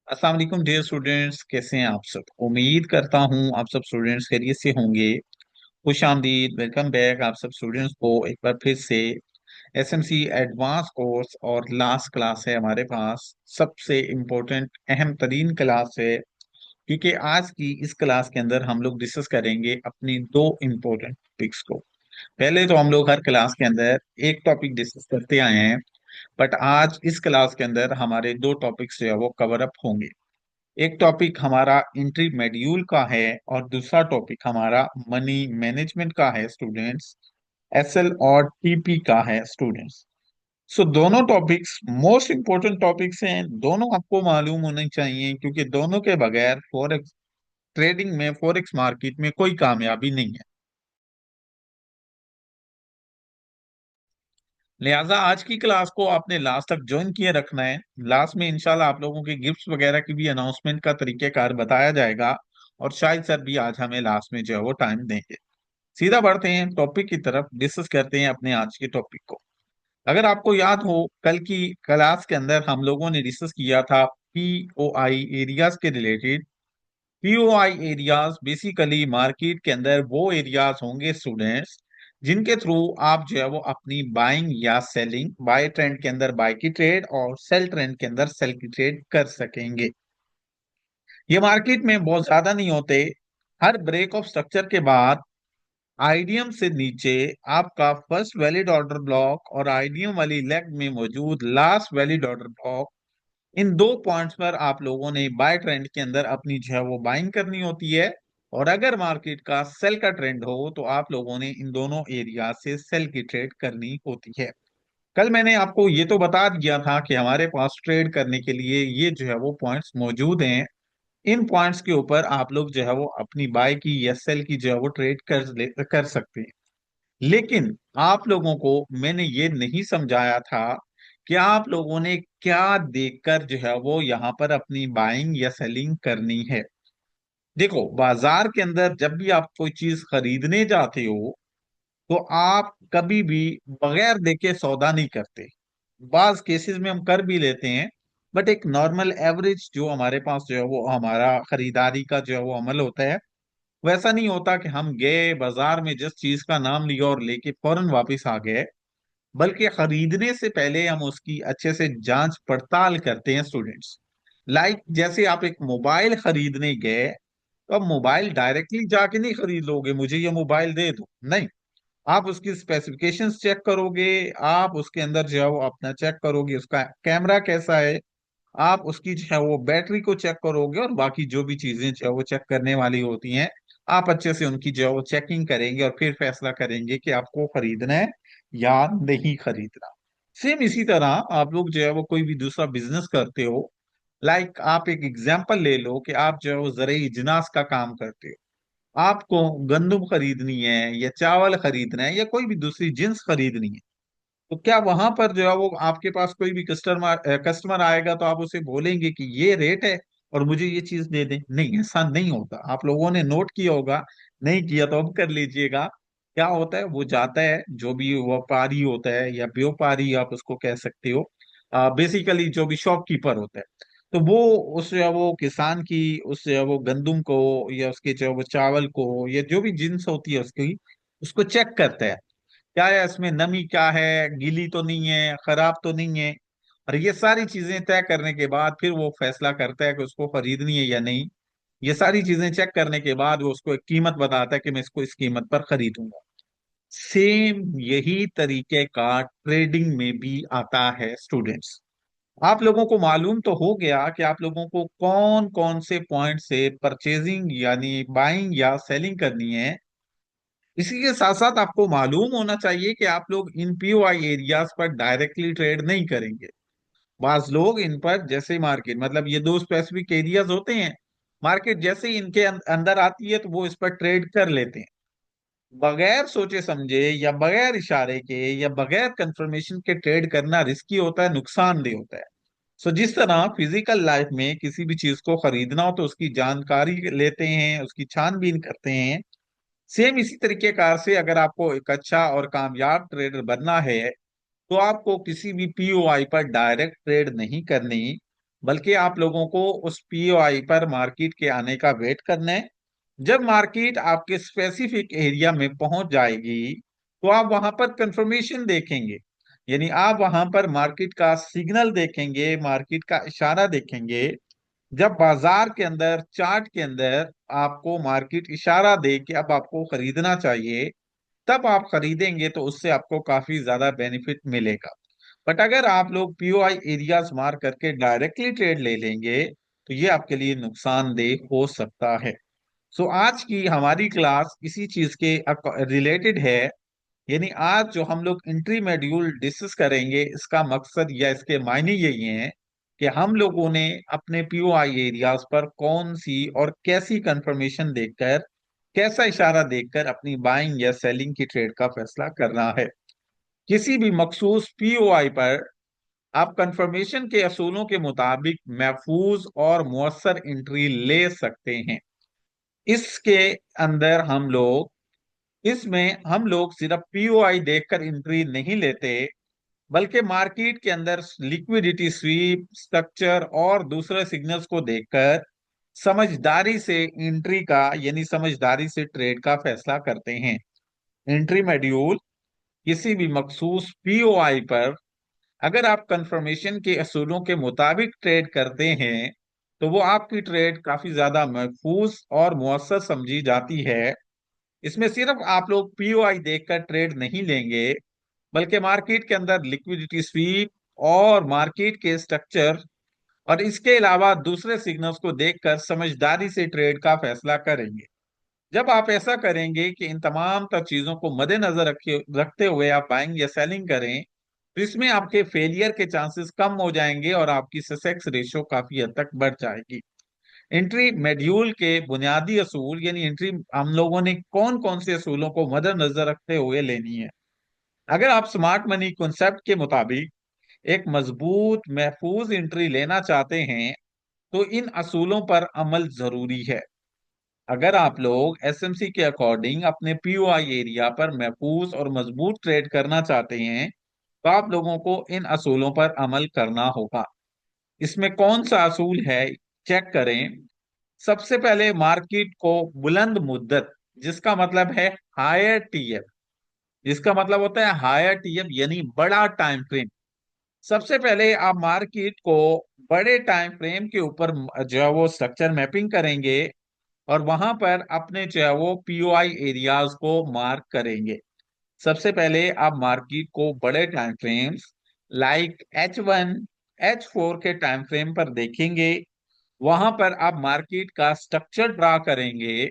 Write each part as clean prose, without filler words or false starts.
अस्सलाम वालेकुम dear students, कैसे हैं आप सब। उम्मीद करता हूं आप सब स्टूडेंट्स खैरियत से होंगे। खुश आमदीद, वेलकम बैक आप सब स्टूडेंट्स को एक बार फिर से। एसएमसी एडवांस कोर्स और लास्ट क्लास है हमारे पास, सबसे इम्पोर्टेंट अहम तरीन क्लास है, क्योंकि आज की इस क्लास के अंदर हम लोग डिस्कस करेंगे अपनी दो इम्पोर्टेंट टॉपिक्स को। पहले तो हम लोग हर क्लास के अंदर एक टॉपिक डिस्कस करते आए हैं, बट आज इस क्लास के अंदर हमारे दो टॉपिक्स जो है वो कवर अप होंगे। एक टॉपिक हमारा इंट्री मॉड्यूल का है और दूसरा टॉपिक हमारा मनी मैनेजमेंट का है स्टूडेंट्स। एसएल और टीपी का है स्टूडेंट्स। सो दोनों टॉपिक्स मोस्ट इंपोर्टेंट टॉपिक्स हैं, दोनों आपको मालूम होने चाहिए, क्योंकि दोनों के बगैर फॉरेक्स ट्रेडिंग में, फॉरेक्स मार्केट में कोई कामयाबी नहीं है। लिहाजा आज की क्लास को आपने लास्ट तक ज्वाइन किए रखना है। लास्ट में इंशाल्लाह आप लोगों के गिफ्ट्स वगैरह की भी अनाउंसमेंट का तरीकेकार बताया जाएगा, और शायद सर भी आज हमें लास्ट में जो है वो टाइम देंगे। सीधा बढ़ते हैं टॉपिक की तरफ, डिस्कस करते हैं अपने आज के टॉपिक को। अगर आपको याद हो, कल की क्लास के अंदर हम लोगों ने डिस्कस किया था पीओआई एरियाज के related. POI areas basically market के अंदर वो एरियाज होंगे स्टूडेंट्स, जिनके थ्रू आप जो है वो अपनी बाइंग या सेलिंग, बाय ट्रेंड के अंदर बाय की ट्रेड और सेल ट्रेंड के अंदर सेल की ट्रेड कर सकेंगे। ये मार्केट में बहुत ज्यादा नहीं होते। हर ब्रेक ऑफ स्ट्रक्चर के बाद आईडीएम से नीचे आपका फर्स्ट वैलिड ऑर्डर ब्लॉक और आईडीएम वाली लेग में मौजूद लास्ट वैलिड ऑर्डर ब्लॉक, इन दो पॉइंट्स पर आप लोगों ने बाय ट्रेंड के अंदर अपनी जो है वो बाइंग करनी होती है। और अगर मार्केट का सेल का ट्रेंड हो तो आप लोगों ने इन दोनों एरिया से सेल की ट्रेड करनी होती है। कल मैंने आपको ये तो बता दिया था कि हमारे पास ट्रेड करने के लिए ये जो है वो पॉइंट्स मौजूद हैं। इन पॉइंट्स के ऊपर आप लोग जो है वो अपनी बाय की या सेल की जो है वो ट्रेड कर सकते हैं। लेकिन आप लोगों को मैंने ये नहीं समझाया था कि आप लोगों ने क्या देखकर जो है वो यहाँ पर अपनी बाइंग या सेलिंग करनी है। देखो, बाजार के अंदर जब भी आप कोई चीज खरीदने जाते हो तो आप कभी भी बगैर देखे सौदा नहीं करते। बाज केसेस में हम कर भी लेते हैं, बट एक नॉर्मल एवरेज जो हमारे पास जो है वो हमारा खरीदारी का जो है वो अमल होता है, वैसा नहीं होता कि हम गए बाजार में जिस चीज का नाम लिया और लेके फौरन वापस आ गए। बल्कि खरीदने से पहले हम उसकी अच्छे से जांच पड़ताल करते हैं स्टूडेंट्स। लाइक जैसे आप एक मोबाइल खरीदने गए, तो आप मोबाइल डायरेक्टली जाके नहीं खरीद लोगे, मुझे ये मोबाइल दे दो, नहीं। आप उसकी स्पेसिफिकेशंस चेक करोगे, आप उसके अंदर जो है वो अपना चेक करोगे उसका कैमरा कैसा है, आप उसकी जो है वो बैटरी को चेक करोगे, और बाकी जो भी चीजें जो है वो चेक करने वाली होती हैं, आप अच्छे से उनकी जो है वो चेकिंग करेंगे और फिर फैसला करेंगे कि आपको खरीदना है या नहीं खरीदना। सेम इसी तरह आप लोग जो है वो कोई भी दूसरा बिजनेस करते हो। लाइक आप एक एग्जांपल ले लो कि आप जो है वो ज़राई इजनास का काम करते हो। आपको गंदम खरीदनी है या चावल खरीदना है या कोई भी दूसरी जिन्स खरीदनी है, तो क्या वहां पर जो है वो आपके पास कोई भी कस्टमर कस्टमर आएगा तो आप उसे बोलेंगे कि ये रेट है और मुझे ये चीज दे दें? नहीं, ऐसा नहीं होता। आप लोगों ने नोट किया होगा, नहीं किया तो अब कर लीजिएगा। क्या होता है, वो जाता है, जो भी व्यापारी होता है या व्यापारी आप उसको कह सकते हो, बेसिकली जो भी शॉपकीपर होता है, तो वो उस जो है वो किसान की उस जो है वो गंदम को या उसके जो है वो चावल को या जो भी जिन्स होती है उसकी, उसको चेक करता है। क्या है इसमें, नमी क्या है, गीली तो नहीं है, खराब तो नहीं है। और ये सारी चीजें तय करने के बाद फिर वो फैसला करता है कि उसको खरीदनी है या नहीं। ये सारी चीजें चेक करने के बाद वो उसको एक कीमत बताता है कि मैं इसको इस कीमत पर खरीदूंगा। सेम यही तरीके का ट्रेडिंग में भी आता है स्टूडेंट्स। आप लोगों को मालूम तो हो गया कि आप लोगों को कौन कौन से पॉइंट से परचेजिंग यानी बाइंग या सेलिंग करनी है। इसी के साथ साथ आपको मालूम होना चाहिए कि आप लोग इन पीओआई एरियाज पर डायरेक्टली ट्रेड नहीं करेंगे। बाज लोग इन पर, जैसे मार्केट मतलब ये दो स्पेसिफिक एरियाज होते हैं, मार्केट जैसे ही इनके अंदर आती है तो वो इस पर ट्रेड कर लेते हैं, बगैर सोचे समझे या बगैर इशारे के या बगैर कंफर्मेशन के ट्रेड करना रिस्की होता है, नुकसानदेह होता है। सो जिस तरह फिजिकल लाइफ में किसी भी चीज को खरीदना हो तो उसकी जानकारी लेते हैं, उसकी छानबीन करते हैं, सेम इसी तरीके कार से अगर आपको एक अच्छा और कामयाब ट्रेडर बनना है तो आपको किसी भी पीओआई पर डायरेक्ट ट्रेड नहीं करनी। बल्कि आप लोगों को उस पीओआई पर मार्केट के आने का वेट करना है। जब मार्केट आपके स्पेसिफिक एरिया में पहुंच जाएगी तो आप वहां पर कंफर्मेशन देखेंगे, यानी आप वहां पर मार्केट का सिग्नल देखेंगे, मार्केट का इशारा देखेंगे। जब बाजार के अंदर चार्ट के अंदर आपको मार्केट इशारा दे कि अब आपको खरीदना चाहिए, तब आप खरीदेंगे तो उससे आपको काफी ज्यादा बेनिफिट मिलेगा। बट अगर आप लोग पीओआई एरियाज मार्क करके डायरेक्टली ट्रेड ले लेंगे तो ये आपके लिए नुकसानदेह हो सकता है। सो आज की हमारी क्लास इसी चीज के रिलेटेड है। यानी आज जो हम लोग इंट्री मॉड्यूल डिस्कस करेंगे, इसका मकसद या इसके मायने यही हैं कि हम लोगों ने अपने पीओआई एरियाज पर कौन सी और कैसी कंफर्मेशन देखकर, कैसा इशारा देखकर अपनी बाइंग या सेलिंग की ट्रेड का फैसला करना है। किसी भी मखसूस पीओआई पर आप कंफर्मेशन के असूलों के मुताबिक महफूज और मुअस्सर एंट्री ले सकते हैं। इसके अंदर इसमें हम लोग सिर्फ पीओआई देखकर एंट्री नहीं लेते, बल्कि मार्केट के अंदर लिक्विडिटी स्वीप, स्ट्रक्चर और दूसरे सिग्नल्स को देखकर समझदारी से एंट्री का, यानी समझदारी से ट्रेड का फैसला करते हैं। एंट्री मॉड्यूल किसी भी मखसूस पीओआई पर अगर आप कंफर्मेशन के असूलों के मुताबिक ट्रेड करते हैं तो वो आपकी ट्रेड काफी ज्यादा महफूज और मुअस्सर समझी जाती है। इसमें सिर्फ आप लोग पीओआई देखकर ट्रेड नहीं लेंगे, बल्कि मार्केट के अंदर लिक्विडिटी स्वीप और मार्केट के स्ट्रक्चर और इसके अलावा दूसरे सिग्नल्स को देखकर समझदारी से ट्रेड का फैसला करेंगे। जब आप ऐसा करेंगे कि इन तमाम तर चीजों को मद्देनजर रखते हुए आप बाइंग या सेलिंग करें, तो इसमें आपके फेलियर के चांसेस कम हो जाएंगे और आपकी सक्सेस रेशियो काफी हद तक बढ़ जाएगी। एंट्री मॉड्यूल के बुनियादी असूल, यानी एंट्री हम लोगों ने कौन कौन से असूलों को मद्देनजर रखते हुए लेनी है। अगर आप स्मार्ट मनी कॉन्सेप्ट के मुताबिक एक मजबूत महफूज एंट्री लेना चाहते हैं तो इन असूलों पर अमल जरूरी है। अगर आप लोग एसएमसी के अकॉर्डिंग अपने पीओआई एरिया पर महफूज और मजबूत ट्रेड करना चाहते हैं तो आप लोगों को इन असूलों पर अमल करना होगा। इसमें कौन सा असूल है, चेक करें। सबसे पहले मार्केट को बुलंद मुद्दत, जिसका मतलब है हायर टीएफ, जिसका मतलब होता है हायर टीएफ यानी बड़ा टाइम फ्रेम। सबसे पहले आप मार्केट को बड़े टाइम फ्रेम के ऊपर जो है वो स्ट्रक्चर मैपिंग करेंगे और वहां पर अपने जो है वो पीओआई एरियाज को मार्क करेंगे। सबसे पहले आप मार्केट को बड़े time frames like H1, H4 के टाइम फ्रेम पर देखेंगे। वहां पर आप मार्केट का स्ट्रक्चर ड्रा करेंगे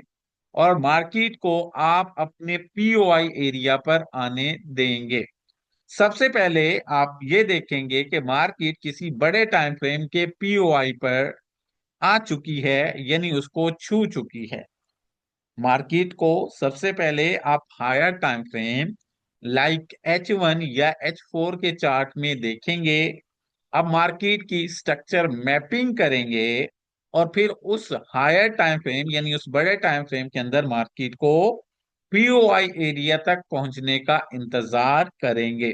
और मार्केट को आप अपने पीओआई एरिया पर आने देंगे। सबसे पहले आप ये देखेंगे कि मार्केट किसी बड़े टाइम फ्रेम के पीओआई पर आ चुकी है, यानी उसको छू चुकी है। मार्केट को सबसे पहले आप higher time frame like H1 या H4 के चार्ट में देखेंगे। अब मार्केट की स्ट्रक्चर मैपिंग करेंगे और फिर उस हायर टाइम फ्रेम यानी उस बड़े टाइम फ्रेम के अंदर मार्केट को पीओआई एरिया तक पहुंचने का इंतजार करेंगे।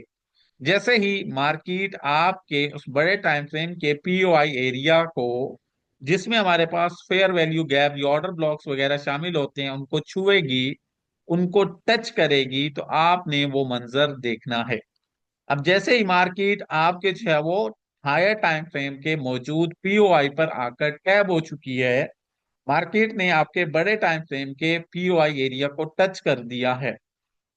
जैसे ही मार्केट आपके उस बड़े टाइम फ्रेम के पीओआई एरिया को, जिसमें हमारे पास फेयर वैल्यू गैप या ऑर्डर ब्लॉक्स वगैरह शामिल होते हैं, उनको छुएगी, उनको टच करेगी, तो आपने वो मंजर देखना है। अब जैसे ही मार्केट आपके जो है वो हायर टाइम फ्रेम के मौजूद पीओआई पर आकर टैब हो चुकी है, मार्केट ने आपके बड़े टाइम फ्रेम के पीओआई एरिया को टच कर दिया है,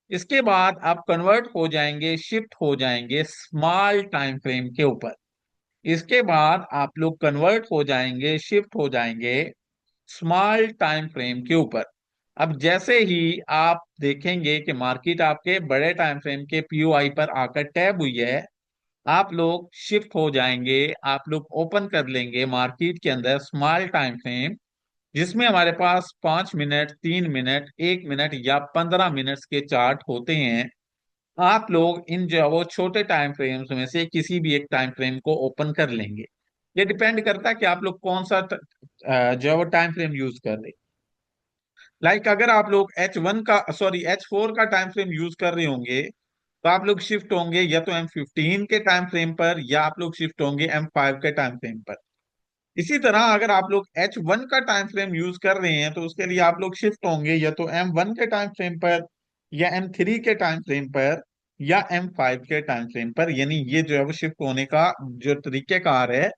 इसके बाद आप कन्वर्ट हो जाएंगे, शिफ्ट हो जाएंगे स्मॉल टाइम फ्रेम के ऊपर। इसके बाद आप लोग कन्वर्ट हो जाएंगे, शिफ्ट हो जाएंगे स्मॉल टाइम फ्रेम के ऊपर। अब जैसे ही आप देखेंगे कि मार्केट आपके बड़े टाइम फ्रेम के पीओआई पर आकर टैब हुई है, आप लोग शिफ्ट हो जाएंगे, आप लोग ओपन कर लेंगे मार्केट के अंदर स्मॉल टाइम फ्रेम, जिसमें हमारे पास 5 मिनट, 3 मिनट, 1 मिनट या 15 मिनट्स के चार्ट होते हैं। आप लोग इन जो है वो छोटे टाइम फ्रेम्स में से किसी भी एक टाइम फ्रेम को ओपन कर लेंगे। ये डिपेंड करता है कि आप लोग कौन सा जो है वो टाइम फ्रेम यूज कर रहे हैं। अगर आप लोग H4 का टाइम फ्रेम यूज कर रहे होंगे तो आप लोग शिफ्ट होंगे या तो M15 के टाइम फ्रेम पर या आप लोग शिफ्ट होंगे M5 के टाइम फ्रेम पर। इसी तरह अगर आप लोग H1 का टाइम फ्रेम यूज कर रहे हैं तो उसके लिए आप लोग शिफ्ट होंगे या तो M1 के टाइम फ्रेम पर, या M3 के टाइम फ्रेम पर, या M5 के टाइम फ्रेम पर। यानी ये जो है वो शिफ्ट होने का जो तरीकेकार है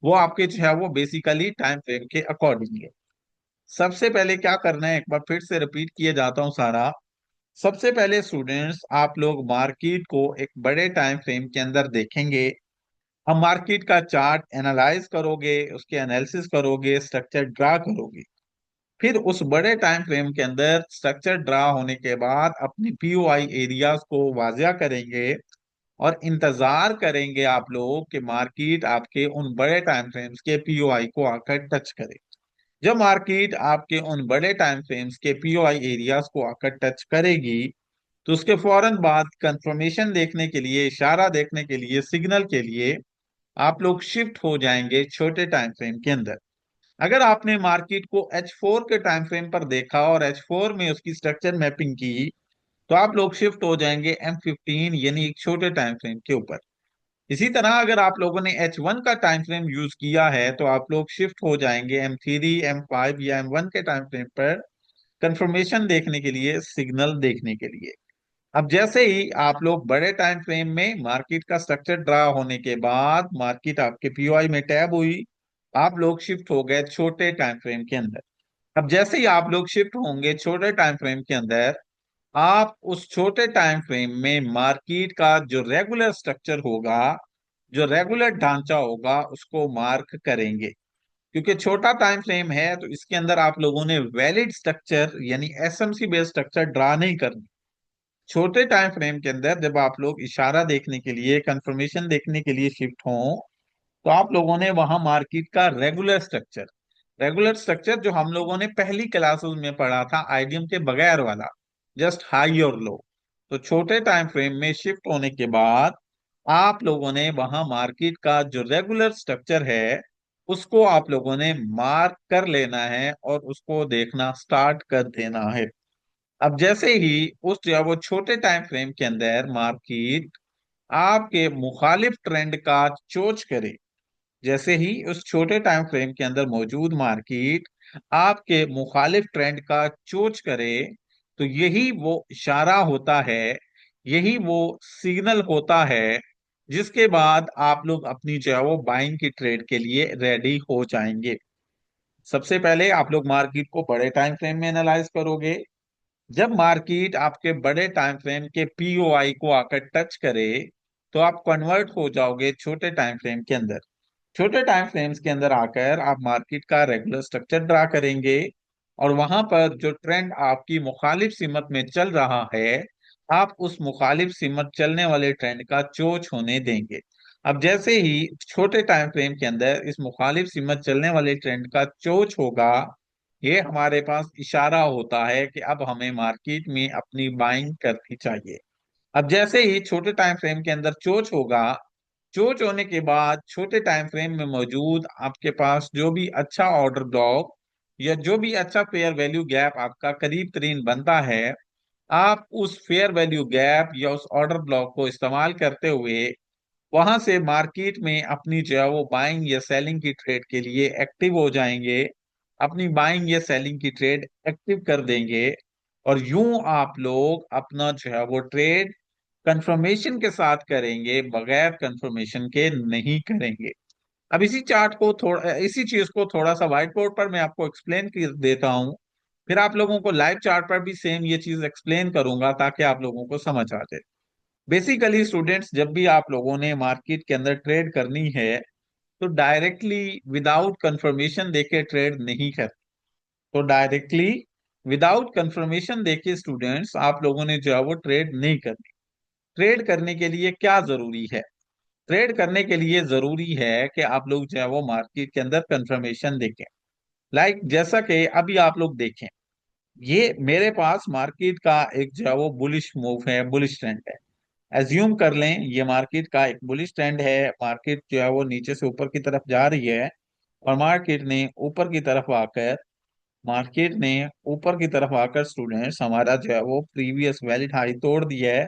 वो आपके जो है वो बेसिकली टाइम फ्रेम के अकॉर्डिंग है। सबसे पहले क्या करना है, एक बार फिर से रिपीट किए जाता हूँ सारा। सबसे पहले स्टूडेंट्स आप लोग मार्केट को एक बड़े टाइम फ्रेम के अंदर देखेंगे। हम मार्केट का चार्ट एनालाइज करोगे, उसके एनालिसिस करोगे, स्ट्रक्चर ड्रा करोगे। फिर उस बड़े टाइम फ्रेम के अंदर स्ट्रक्चर ड्रा होने के बाद अपनी पीओआई एरियाज को वाजिया करेंगे और इंतजार करेंगे आप लोग कि मार्केट आपके उन बड़े टाइम फ्रेम्स के पीओआई को आकर टच करे। जब मार्केट आपके उन बड़े टाइम फ्रेम्स के पीओआई एरियाज को आकर टच करेगी तो उसके फौरन बाद कंफर्मेशन देखने के लिए, इशारा देखने के लिए, सिग्नल के लिए आप लोग शिफ्ट हो जाएंगे छोटे टाइम फ्रेम के अंदर। अगर आपने मार्केट को H4 के टाइम फ्रेम पर देखा और H4 में उसकी स्ट्रक्चर मैपिंग की तो आप लोग शिफ्ट हो जाएंगे M15 यानी एक छोटे टाइम फ्रेम के ऊपर। इसी तरह अगर आप लोगों ने H1 का टाइम फ्रेम यूज किया है तो आप लोग शिफ्ट हो जाएंगे M3, M5 या M1 के टाइम फ्रेम पर कंफर्मेशन देखने के लिए, सिग्नल देखने के लिए। अब जैसे ही आप लोग बड़े टाइम फ्रेम में मार्केट का स्ट्रक्चर ड्रा होने के बाद मार्केट आपके पीओआई में टैब हुई, आप लोग शिफ्ट हो गए छोटे टाइम फ्रेम के अंदर। अब जैसे ही आप लोग शिफ्ट होंगे छोटे टाइम फ्रेम के अंदर, आप उस छोटे टाइम फ्रेम में मार्केट का जो रेगुलर स्ट्रक्चर होगा, जो रेगुलर ढांचा होगा उसको मार्क करेंगे। क्योंकि छोटा टाइम फ्रेम है तो इसके अंदर आप लोगों ने वैलिड स्ट्रक्चर यानी एसएमसी बेस्ड स्ट्रक्चर ड्रा नहीं करनी। छोटे टाइम फ्रेम के अंदर जब आप लोग इशारा देखने के लिए, कंफर्मेशन देखने के लिए शिफ्ट हों तो आप लोगों ने वहां मार्केट का रेगुलर स्ट्रक्चर जो हम लोगों ने पहली क्लासेस में पढ़ा था आइडियम के बगैर वाला, जस्ट हाई और लो। तो छोटे टाइम फ्रेम में शिफ्ट होने के बाद आप लोगों ने वहां मार्केट का जो रेगुलर स्ट्रक्चर है उसको आप लोगों ने मार्क कर लेना है और उसको देखना स्टार्ट कर देना है। अब जैसे ही उस या वो छोटे टाइम फ्रेम के अंदर मार्केट आपके मुखालिफ ट्रेंड का चोच करे, जैसे ही उस छोटे टाइम फ्रेम के अंदर मौजूद मार्केट आपके मुखालिफ ट्रेंड का चोच करे तो यही वो इशारा होता है, यही वो सिग्नल होता है जिसके बाद आप लोग अपनी जो है वो बाइंग की ट्रेड के लिए रेडी हो जाएंगे। सबसे पहले आप लोग मार्केट को बड़े टाइम फ्रेम में एनालाइज करोगे। जब मार्केट आपके बड़े टाइम फ्रेम के पीओआई को आकर टच करे तो आप कन्वर्ट हो जाओगे छोटे टाइम फ्रेम के अंदर। छोटे टाइम फ्रेम्स के अंदर आकर आप मार्केट का रेगुलर स्ट्रक्चर ड्रा करेंगे और वहां पर जो ट्रेंड आपकी मुखालिफ सिमत में चल रहा है आप उस मुखालिफ सिमत चलने वाले ट्रेंड का चोच होने देंगे। अब जैसे ही छोटे टाइम फ्रेम के अंदर इस मुखालिफ सिमत चलने वाले ट्रेंड का चोच होगा, ये हमारे पास इशारा होता है कि अब हमें मार्केट में अपनी बाइंग करनी चाहिए। अब जैसे ही छोटे टाइम फ्रेम के अंदर चोच होगा, चोच होने के बाद छोटे टाइम फ्रेम में मौजूद आपके पास जो भी अच्छा ऑर्डर ब्लॉक या जो भी अच्छा फेयर वैल्यू गैप आपका करीब तरीन बनता है, आप उस फेयर वैल्यू गैप या उस ऑर्डर ब्लॉक को इस्तेमाल करते हुए वहां से मार्केट में अपनी जो है वो बाइंग या सेलिंग की ट्रेड के लिए एक्टिव हो जाएंगे, अपनी बाइंग या सेलिंग की ट्रेड एक्टिव कर देंगे। और यूं आप लोग अपना जो है वो ट्रेड कंफर्मेशन के साथ करेंगे, बगैर कंफर्मेशन के नहीं करेंगे। अब इसी चीज को थोड़ा सा व्हाइट बोर्ड पर मैं आपको एक्सप्लेन कर देता हूं, फिर आप लोगों को लाइव चार्ट पर भी सेम ये चीज एक्सप्लेन करूंगा ताकि आप लोगों को समझ आ जाए। बेसिकली स्टूडेंट्स जब भी आप लोगों ने मार्केट के अंदर ट्रेड करनी है तो डायरेक्टली विदाउट कंफर्मेशन देके ट्रेड नहीं कर, तो डायरेक्टली विदाउट कंफर्मेशन देके स्टूडेंट्स आप लोगों ने जो है वो ट्रेड नहीं करनी। ट्रेड करने के लिए क्या जरूरी है? ट्रेड करने के लिए जरूरी है कि आप लोग जो है वो मार्केट के अंदर कंफर्मेशन देखें। जैसा कि अभी आप लोग देखें, ये मेरे पास मार्केट का एक जो है वो बुलिश मूव है, बुलिश ट्रेंड है। एज्यूम कर लें ये मार्केट का एक बुलिश ट्रेंड है, मार्केट जो है वो नीचे से ऊपर की तरफ जा रही है और मार्केट ने ऊपर की तरफ आकर स्टूडेंट्स हमारा जो है वो प्रीवियस वैलिड हाई तोड़ दिया है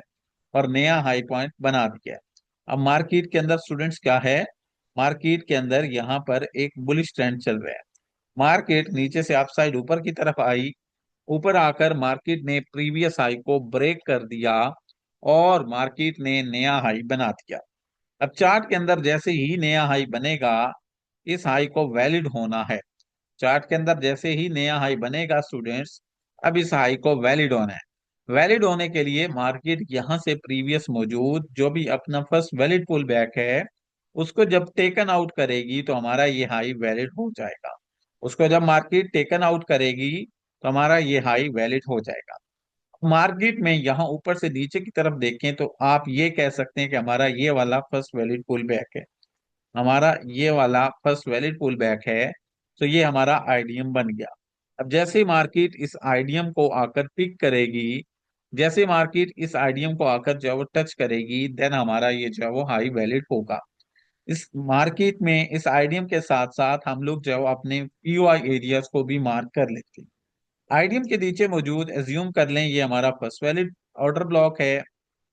और नया हाई पॉइंट बना दिया है। अब मार्केट के अंदर स्टूडेंट्स क्या है, मार्केट के अंदर यहाँ पर एक बुलिश ट्रेंड चल रहा है। मार्केट नीचे से अपसाइड ऊपर की तरफ आई, ऊपर आकर मार्केट ने प्रीवियस हाई को ब्रेक कर दिया और मार्केट ने नया हाई बना दिया। अब चार्ट के अंदर जैसे ही नया हाई बनेगा, इस हाई को वैलिड होना है। चार्ट के अंदर जैसे ही नया हाई बनेगा स्टूडेंट्स, अब इस हाई को वैलिड होना है। वैलिड होने के लिए मार्केट यहां से प्रीवियस मौजूद जो भी अपना फर्स्ट वैलिड पुल बैक है, उसको जब टेकन आउट करेगी तो हमारा ये हाई वैलिड हो जाएगा। उसको जब मार्केट टेकन आउट करेगी तो हमारा ये हाई वैलिड हो जाएगा। मार्केट में यहाँ ऊपर से नीचे की तरफ देखें तो आप ये कह सकते हैं कि हमारा ये वाला फर्स्ट वैलिड पुल बैक है। हमारा ये वाला फर्स्ट वैलिड पुल बैक है, तो ये हमारा आईडीएम बन गया। अब जैसे मार्केट इस आईडीएम को आकर पिक करेगी, जैसे मार्केट इस आईडीएम को आकर जो है वो टच करेगी, देन हमारा ये जो है वो हाई वैलिड होगा। इस मार्केट में इस आईडीएम के साथ साथ हम लोग जो है वो अपने पीओआई एरियाज को भी मार्क कर लेते हैं। आईडीएम के नीचे मौजूद एज्यूम कर लें ये हमारा फर्स्ट वैलिड ऑर्डर ब्लॉक है,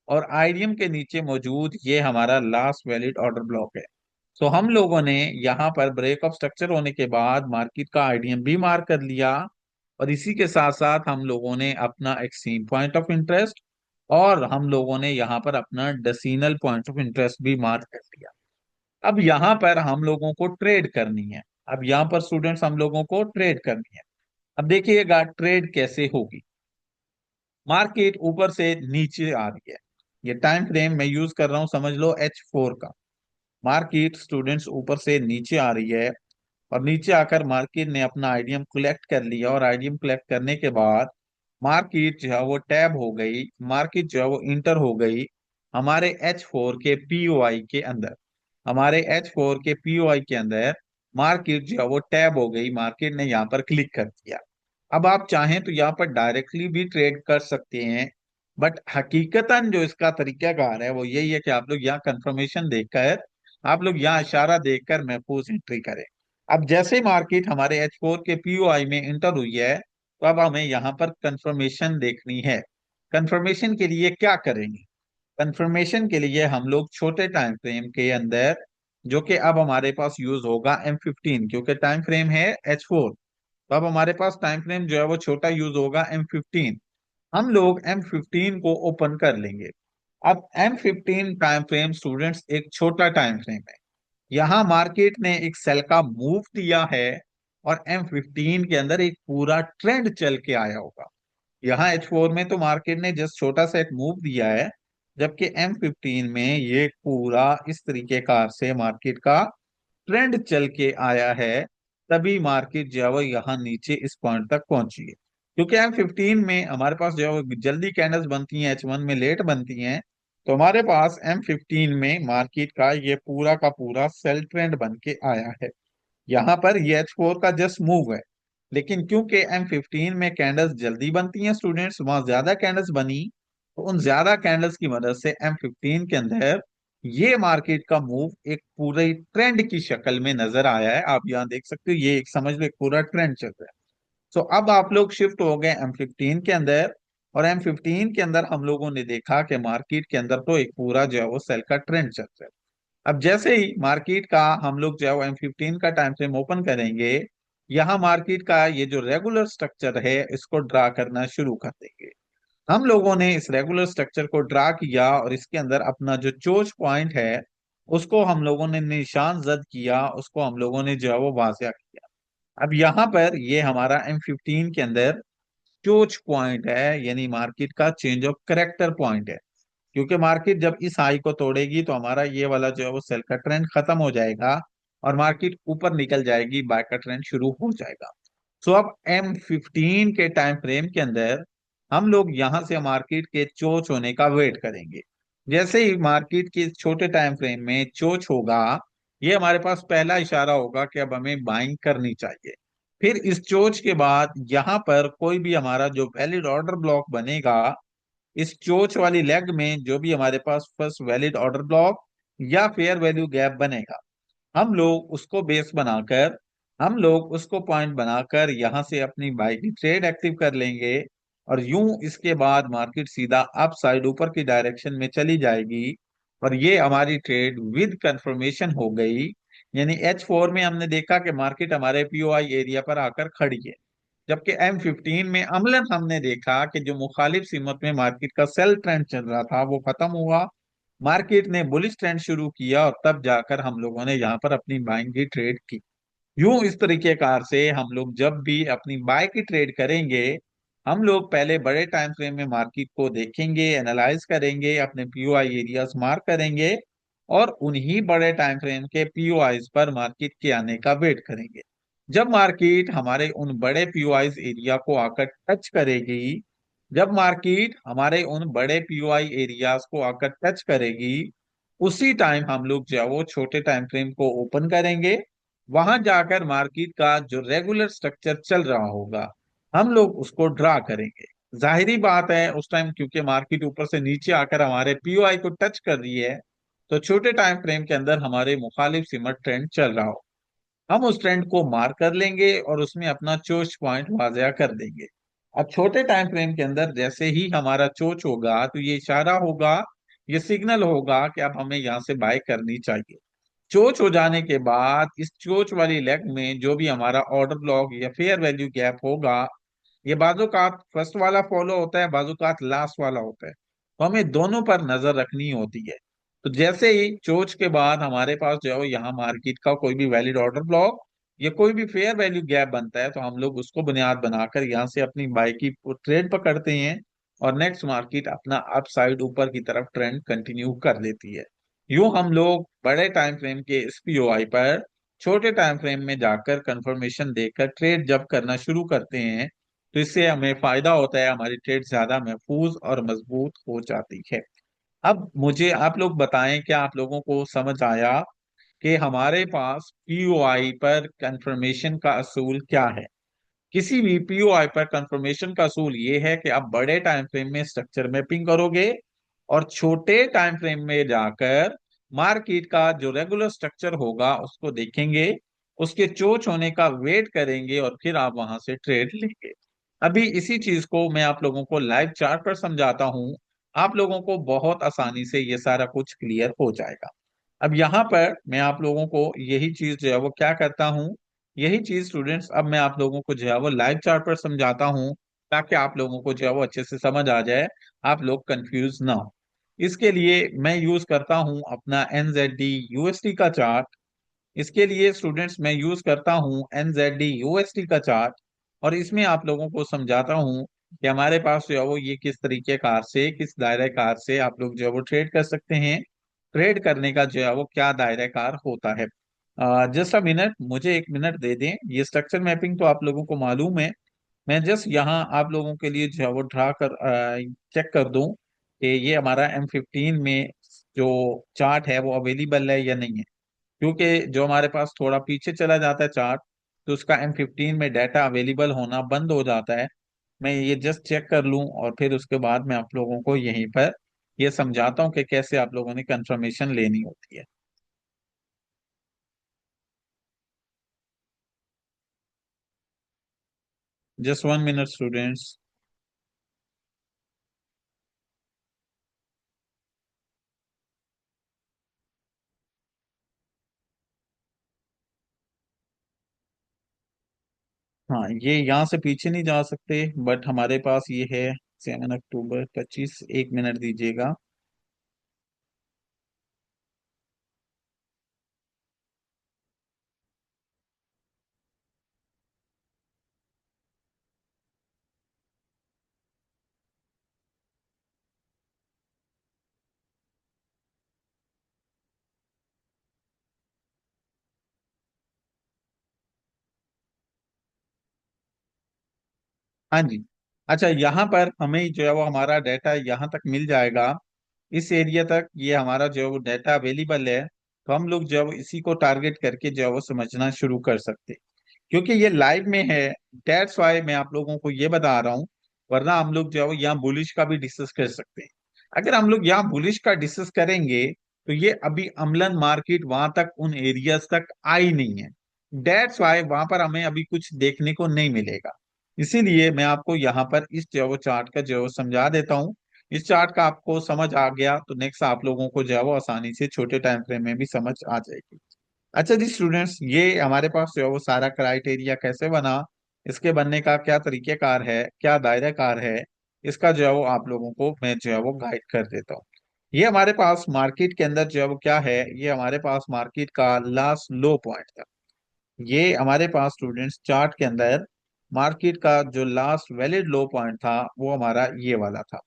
और आईडीएम के नीचे मौजूद ये हमारा लास्ट वैलिड ऑर्डर ब्लॉक है। तो हम लोगों ने यहाँ पर ब्रेक ऑफ स्ट्रक्चर होने के बाद मार्केट का आईडीएम भी मार्क कर लिया, और इसी के साथ साथ हम लोगों ने अपना एक्सचेंज पॉइंट ऑफ इंटरेस्ट और हम लोगों ने यहाँ पर अपना डेसिमल पॉइंट ऑफ इंटरेस्ट भी मार्क कर लिया। अब यहाँ पर हम लोगों को ट्रेड करनी है। अब यहाँ पर स्टूडेंट्स हम लोगों को ट्रेड करनी है। अब देखिएगा ट्रेड कैसे होगी। मार्केट ऊपर से नीचे आ रही है, ये टाइम फ्रेम मैं यूज कर रहा हूं, समझ लो H4 का। मार्केट स्टूडेंट्स ऊपर से नीचे आ रही है, और नीचे आकर मार्केट ने अपना आईडीएम कलेक्ट कर लिया, और आईडीएम कलेक्ट करने के बाद मार्केट जो है वो टैब हो गई, मार्केट जो है वो इंटर हो गई हमारे H4 के पीओआई के अंदर। हमारे H4 के पीओआई के अंदर मार्केट जो है वो टैब हो गई, मार्केट ने यहाँ पर क्लिक कर दिया। अब आप चाहें तो यहाँ पर डायरेक्टली भी ट्रेड कर सकते हैं, बट हकीकतन जो इसका तरीकाकार है वो यही है कि आप लोग यहाँ कंफर्मेशन देखकर, आप लोग यहाँ इशारा देखकर महफूज एंट्री करें। अब जैसे मार्केट हमारे H4 के पीओआई में इंटर हुई है, तो अब हमें यहाँ पर कंफर्मेशन देखनी है। कंफर्मेशन के लिए क्या करेंगे? कंफर्मेशन के लिए हम लोग छोटे टाइम फ्रेम के अंदर, जो कि अब हमारे पास यूज होगा M15, क्योंकि टाइम फ्रेम है H4, तो अब हमारे पास टाइम फ्रेम जो है वो छोटा यूज होगा M15। हम लोग M15 को ओपन कर लेंगे। अब M15 टाइम फ्रेम स्टूडेंट्स एक छोटा टाइम फ्रेम है। यहाँ मार्केट ने एक सेल का मूव दिया है, और M15 के अंदर एक पूरा ट्रेंड चल के आया होगा। यहाँ H4 में तो मार्केट ने जस्ट छोटा सा एक मूव दिया है, जबकि M15 में ये पूरा इस तरीके कार से मार्केट का ट्रेंड चल के आया है। तभी मार्केट जो है वो यहाँ नीचे इस पॉइंट तक पहुंची है। क्योंकि M15 में हमारे पास जो है वो जल्दी कैंडल्स बनती हैं, H1 में लेट बनती हैं, तो हमारे पास M15 में मार्केट का ये पूरा का पूरा सेल ट्रेंड बन के आया है। यहाँ पर ये H4 का जस्ट मूव है, लेकिन क्योंकि M15 में कैंडल्स जल्दी बनती हैं स्टूडेंट्स, वहां ज्यादा कैंडल्स बनी, तो उन ज्यादा कैंडल्स की मदद से M15 के अंदर ये मार्केट का मूव एक पूरे ट्रेंड की शक्ल में नजर आया है। आप यहाँ देख सकते हो, ये एक समझ लो एक पूरा ट्रेंड चल रहा है। तो अब आप लोग शिफ्ट हो गए M15 के अंदर, और M15 के अंदर हम लोगों ने देखा कि मार्केट के अंदर तो एक पूरा जो है वो सेल का ट्रेंड चल रहा है। अब जैसे ही मार्केट का हम लोग जो है वो M15 का टाइम फ्रेम ओपन करेंगे, यहाँ मार्केट का ये जो रेगुलर स्ट्रक्चर है इसको ड्रा करना शुरू कर देंगे। हम लोगों ने इस रेगुलर स्ट्रक्चर को ड्रा किया, और इसके अंदर अपना जो चोच पॉइंट है उसको हम लोगों ने निशान जद किया, उसको हम लोगों ने जो है वो वाजिया किया। अब यहाँ पर ये हमारा M15 के अंदर चोच पॉइंट है, यानी मार्केट का चेंज ऑफ करेक्टर पॉइंट है। क्योंकि मार्केट जब इस हाई को तोड़ेगी तो हमारा ये वाला जो है वो सेल का ट्रेंड खत्म हो जाएगा, और मार्केट ऊपर निकल जाएगी, बाय का ट्रेंड शुरू हो जाएगा। सो अब M15 के टाइम फ्रेम के अंदर हम लोग यहां से मार्केट के चोच होने का वेट करेंगे। जैसे ही मार्केट के छोटे टाइम फ्रेम में चोच होगा, ये हमारे पास पहला इशारा होगा कि अब हमें बाइंग करनी चाहिए। फिर इस चोच के बाद यहाँ पर कोई भी हमारा जो वैलिड ऑर्डर ब्लॉक बनेगा, इस चोच वाली लेग में जो भी हमारे पास फर्स्ट वैलिड ऑर्डर ब्लॉक या फेयर वैल्यू गैप बनेगा, हम लोग उसको बेस बनाकर, हम लोग उसको पॉइंट बनाकर यहाँ से अपनी बाई की ट्रेड एक्टिव कर लेंगे। और यूं इसके बाद मार्केट सीधा अप साइड ऊपर की डायरेक्शन में चली जाएगी, और ये हमारी ट्रेड विद कंफर्मेशन हो गई यानी H4 में हमने देखा कि मार्केट हमारे पीओआई एरिया पर आकर खड़ी है। जबकि M15 में अमलन हमने देखा कि जो मुखालिफ सीमत में मार्केट का सेल ट्रेंड चल रहा था वो खत्म हुआ, मार्केट ने बुलिश ट्रेंड शुरू किया और तब जाकर हम लोगों ने यहाँ पर अपनी बाइंग की ट्रेड की। यूं इस तरीके कार से हम लोग जब भी अपनी बाय की ट्रेड करेंगे, हम लोग पहले बड़े टाइम फ्रेम में मार्केट को देखेंगे, एनालाइज करेंगे, अपने पीओआई एरियाज मार्क करेंगे और उन्हीं बड़े टाइम फ्रेम के पीओआईज पर मार्केट के आने का वेट करेंगे। जब मार्केट हमारे उन बड़े पीओआईज एरिया को आकर टच करेगी, जब मार्केट हमारे उन बड़े पीओआई एरियाज को आकर टच करेगी, उसी टाइम हम लोग जो है वो छोटे टाइम फ्रेम को ओपन करेंगे। वहां जाकर मार्केट का जो रेगुलर स्ट्रक्चर चल रहा होगा, हम लोग उसको ड्रा करेंगे। जाहिरी बात है उस टाइम क्योंकि मार्केट ऊपर से नीचे आकर हमारे पीओआई को टच कर रही है, तो छोटे टाइम फ्रेम के अंदर हमारे मुखालिफ सिमत ट्रेंड चल रहा हो, हम उस ट्रेंड को मार्क कर लेंगे और उसमें अपना चोच पॉइंट वाजिया कर देंगे। अब छोटे टाइम फ्रेम के अंदर जैसे ही हमारा चोच होगा तो ये इशारा होगा, ये सिग्नल होगा कि अब हमें यहाँ से बाय करनी चाहिए। चोच हो जाने के बाद इस चोच वाली लेग में जो भी हमारा ऑर्डर ब्लॉक या फेयर वैल्यू गैप होगा, ये बाजूकात फर्स्ट वाला फॉलो होता है, बाजूकात लास्ट वाला होता है, तो हमें दोनों पर नजर रखनी होती है। तो जैसे ही चोच के बाद हमारे पास जो है वो यहाँ मार्केट का कोई भी वैलिड ऑर्डर ब्लॉक या कोई भी फेयर वैल्यू गैप बनता है, तो हम लोग उसको बुनियाद बनाकर यहाँ से अपनी बाई की ट्रेड पकड़ते हैं और नेक्स्ट मार्केट अपना अप साइड ऊपर की तरफ ट्रेंड कंटिन्यू कर लेती है। यूं हम लोग बड़े टाइम फ्रेम के एसपीओआई पर छोटे टाइम फ्रेम में जाकर कंफर्मेशन देकर ट्रेड जब करना शुरू करते हैं, तो इससे हमें फायदा होता है, हमारी ट्रेड ज्यादा महफूज और मजबूत हो जाती है। अब मुझे आप लोग बताएं, क्या आप लोगों को समझ आया कि हमारे पास पीओआई पर कंफर्मेशन का असूल क्या है? किसी भी पीओआई पर कंफर्मेशन का असूल ये है कि आप बड़े टाइम फ्रेम में स्ट्रक्चर मैपिंग करोगे और छोटे टाइम फ्रेम में जाकर मार्केट का जो रेगुलर स्ट्रक्चर होगा उसको देखेंगे, उसके चोच होने का वेट करेंगे और फिर आप वहां से ट्रेड लेंगे। अभी इसी चीज को मैं आप लोगों को लाइव चार्ट पर समझाता हूं, आप लोगों को बहुत आसानी से ये सारा कुछ क्लियर हो जाएगा। अब यहाँ पर मैं आप लोगों को यही चीज जो है वो क्या करता हूँ, यही चीज स्टूडेंट्स अब मैं आप लोगों को जो है वो लाइव चार्ट पर समझाता हूँ, ताकि आप लोगों को जो है वो अच्छे से समझ आ जाए, आप लोग कंफ्यूज ना हो। इसके लिए मैं यूज करता हूँ अपना एनजेडी यूएसडी का चार्ट। इसके लिए स्टूडेंट्स मैं यूज करता हूँ एनजेडी यूएसडी का चार्ट, और इसमें आप लोगों को समझाता हूँ कि हमारे पास जो है वो ये किस तरीके कार से, किस दायरे कार से आप लोग जो है वो ट्रेड कर सकते हैं, ट्रेड करने का जो है वो क्या दायरा कार होता है। जस्ट अ मिनट, मुझे एक मिनट दे दें। ये स्ट्रक्चर मैपिंग तो आप लोगों को मालूम है, मैं जस्ट यहाँ आप लोगों के लिए जो है वो ड्रा कर चेक कर दूं कि ये हमारा M15 में जो चार्ट है वो अवेलेबल है या नहीं है। क्योंकि जो हमारे पास थोड़ा पीछे चला जाता है चार्ट, तो उसका M15 में डाटा अवेलेबल होना बंद हो जाता है। मैं ये जस्ट चेक कर लूं और फिर उसके बाद मैं आप लोगों को यहीं पर ये समझाता हूँ कि कैसे आप लोगों ने कंफर्मेशन लेनी होती है। Just 1 minute students. हाँ, ये यहाँ से पीछे नहीं जा सकते, बट हमारे पास ये है 7 अक्टूबर 25, 1 मिनट दीजिएगा। हाँ जी। अच्छा, यहाँ पर हमें जो है वो हमारा डाटा यहाँ तक मिल जाएगा, इस एरिया तक ये हमारा जो है वो डाटा अवेलेबल है। तो हम लोग जो है वो इसी को टारगेट करके जो है वो समझना शुरू कर सकते हैं, क्योंकि ये लाइव में है। दैट्स वाई मैं आप लोगों को ये बता रहा हूँ, वरना हम लोग जो है वो यहाँ बुलिश का भी डिस्कस कर सकते हैं। अगर हम लोग यहाँ बुलिश का डिस्कस करेंगे, तो ये अभी अम्लन मार्केट वहां तक उन एरियाज तक आई नहीं है। दैट्स वाई वहां पर हमें अभी कुछ देखने को नहीं मिलेगा। इसीलिए मैं आपको यहाँ पर इस जो है वो चार्ट का जो है वो समझा देता हूँ। इस चार्ट का आपको समझ आ गया तो नेक्स्ट आप लोगों को जो है वो आसानी से छोटे टाइम फ्रेम में भी समझ आ जाएगी। अच्छा जी स्टूडेंट्स, ये हमारे पास जो है वो सारा क्राइटेरिया कैसे बना, इसके बनने का क्या तरीकेकार है, क्या दायराकार है, इसका जो है वो आप लोगों को मैं जो है वो गाइड कर देता हूँ। ये हमारे पास मार्केट के अंदर जो है वो क्या है, ये हमारे पास मार्केट का लास्ट लो पॉइंट था। ये हमारे पास स्टूडेंट्स चार्ट के अंदर मार्केट का जो लास्ट वैलिड लो पॉइंट था वो हमारा ये वाला था।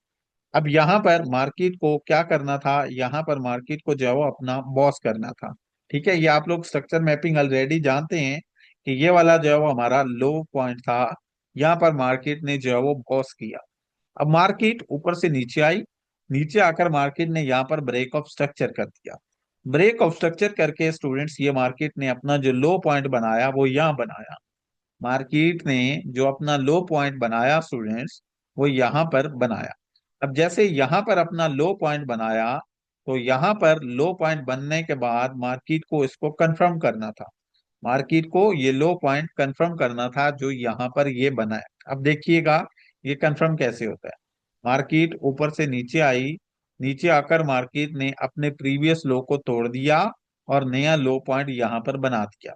अब यहाँ पर मार्केट को क्या करना था, यहाँ पर मार्केट को जो है वो अपना बॉस करना था। ठीक है, ये आप लोग स्ट्रक्चर मैपिंग ऑलरेडी जानते हैं कि ये वाला जो है वो हमारा लो पॉइंट था। यहाँ पर मार्केट ने जो है वो बॉस किया। अब मार्केट ऊपर से नीचे आई, नीचे आकर मार्केट ने यहाँ पर ब्रेक ऑफ स्ट्रक्चर कर दिया। ब्रेक ऑफ स्ट्रक्चर करके स्टूडेंट्स ये मार्केट ने अपना जो लो पॉइंट बनाया वो यहाँ बनाया। मार्केट ने जो अपना लो पॉइंट बनाया स्टूडेंट्स, वो यहाँ पर बनाया। अब जैसे यहाँ पर अपना लो पॉइंट बनाया, तो यहाँ पर लो पॉइंट बनने के बाद मार्केट को इसको कंफर्म करना था। मार्केट को ये लो पॉइंट कंफर्म करना था जो यहाँ पर ये बना है। अब देखिएगा ये कंफर्म कैसे होता है। मार्केट ऊपर से नीचे आई, नीचे आकर मार्केट ने अपने प्रीवियस लो को तोड़ दिया और नया लो पॉइंट यहाँ पर बना दिया।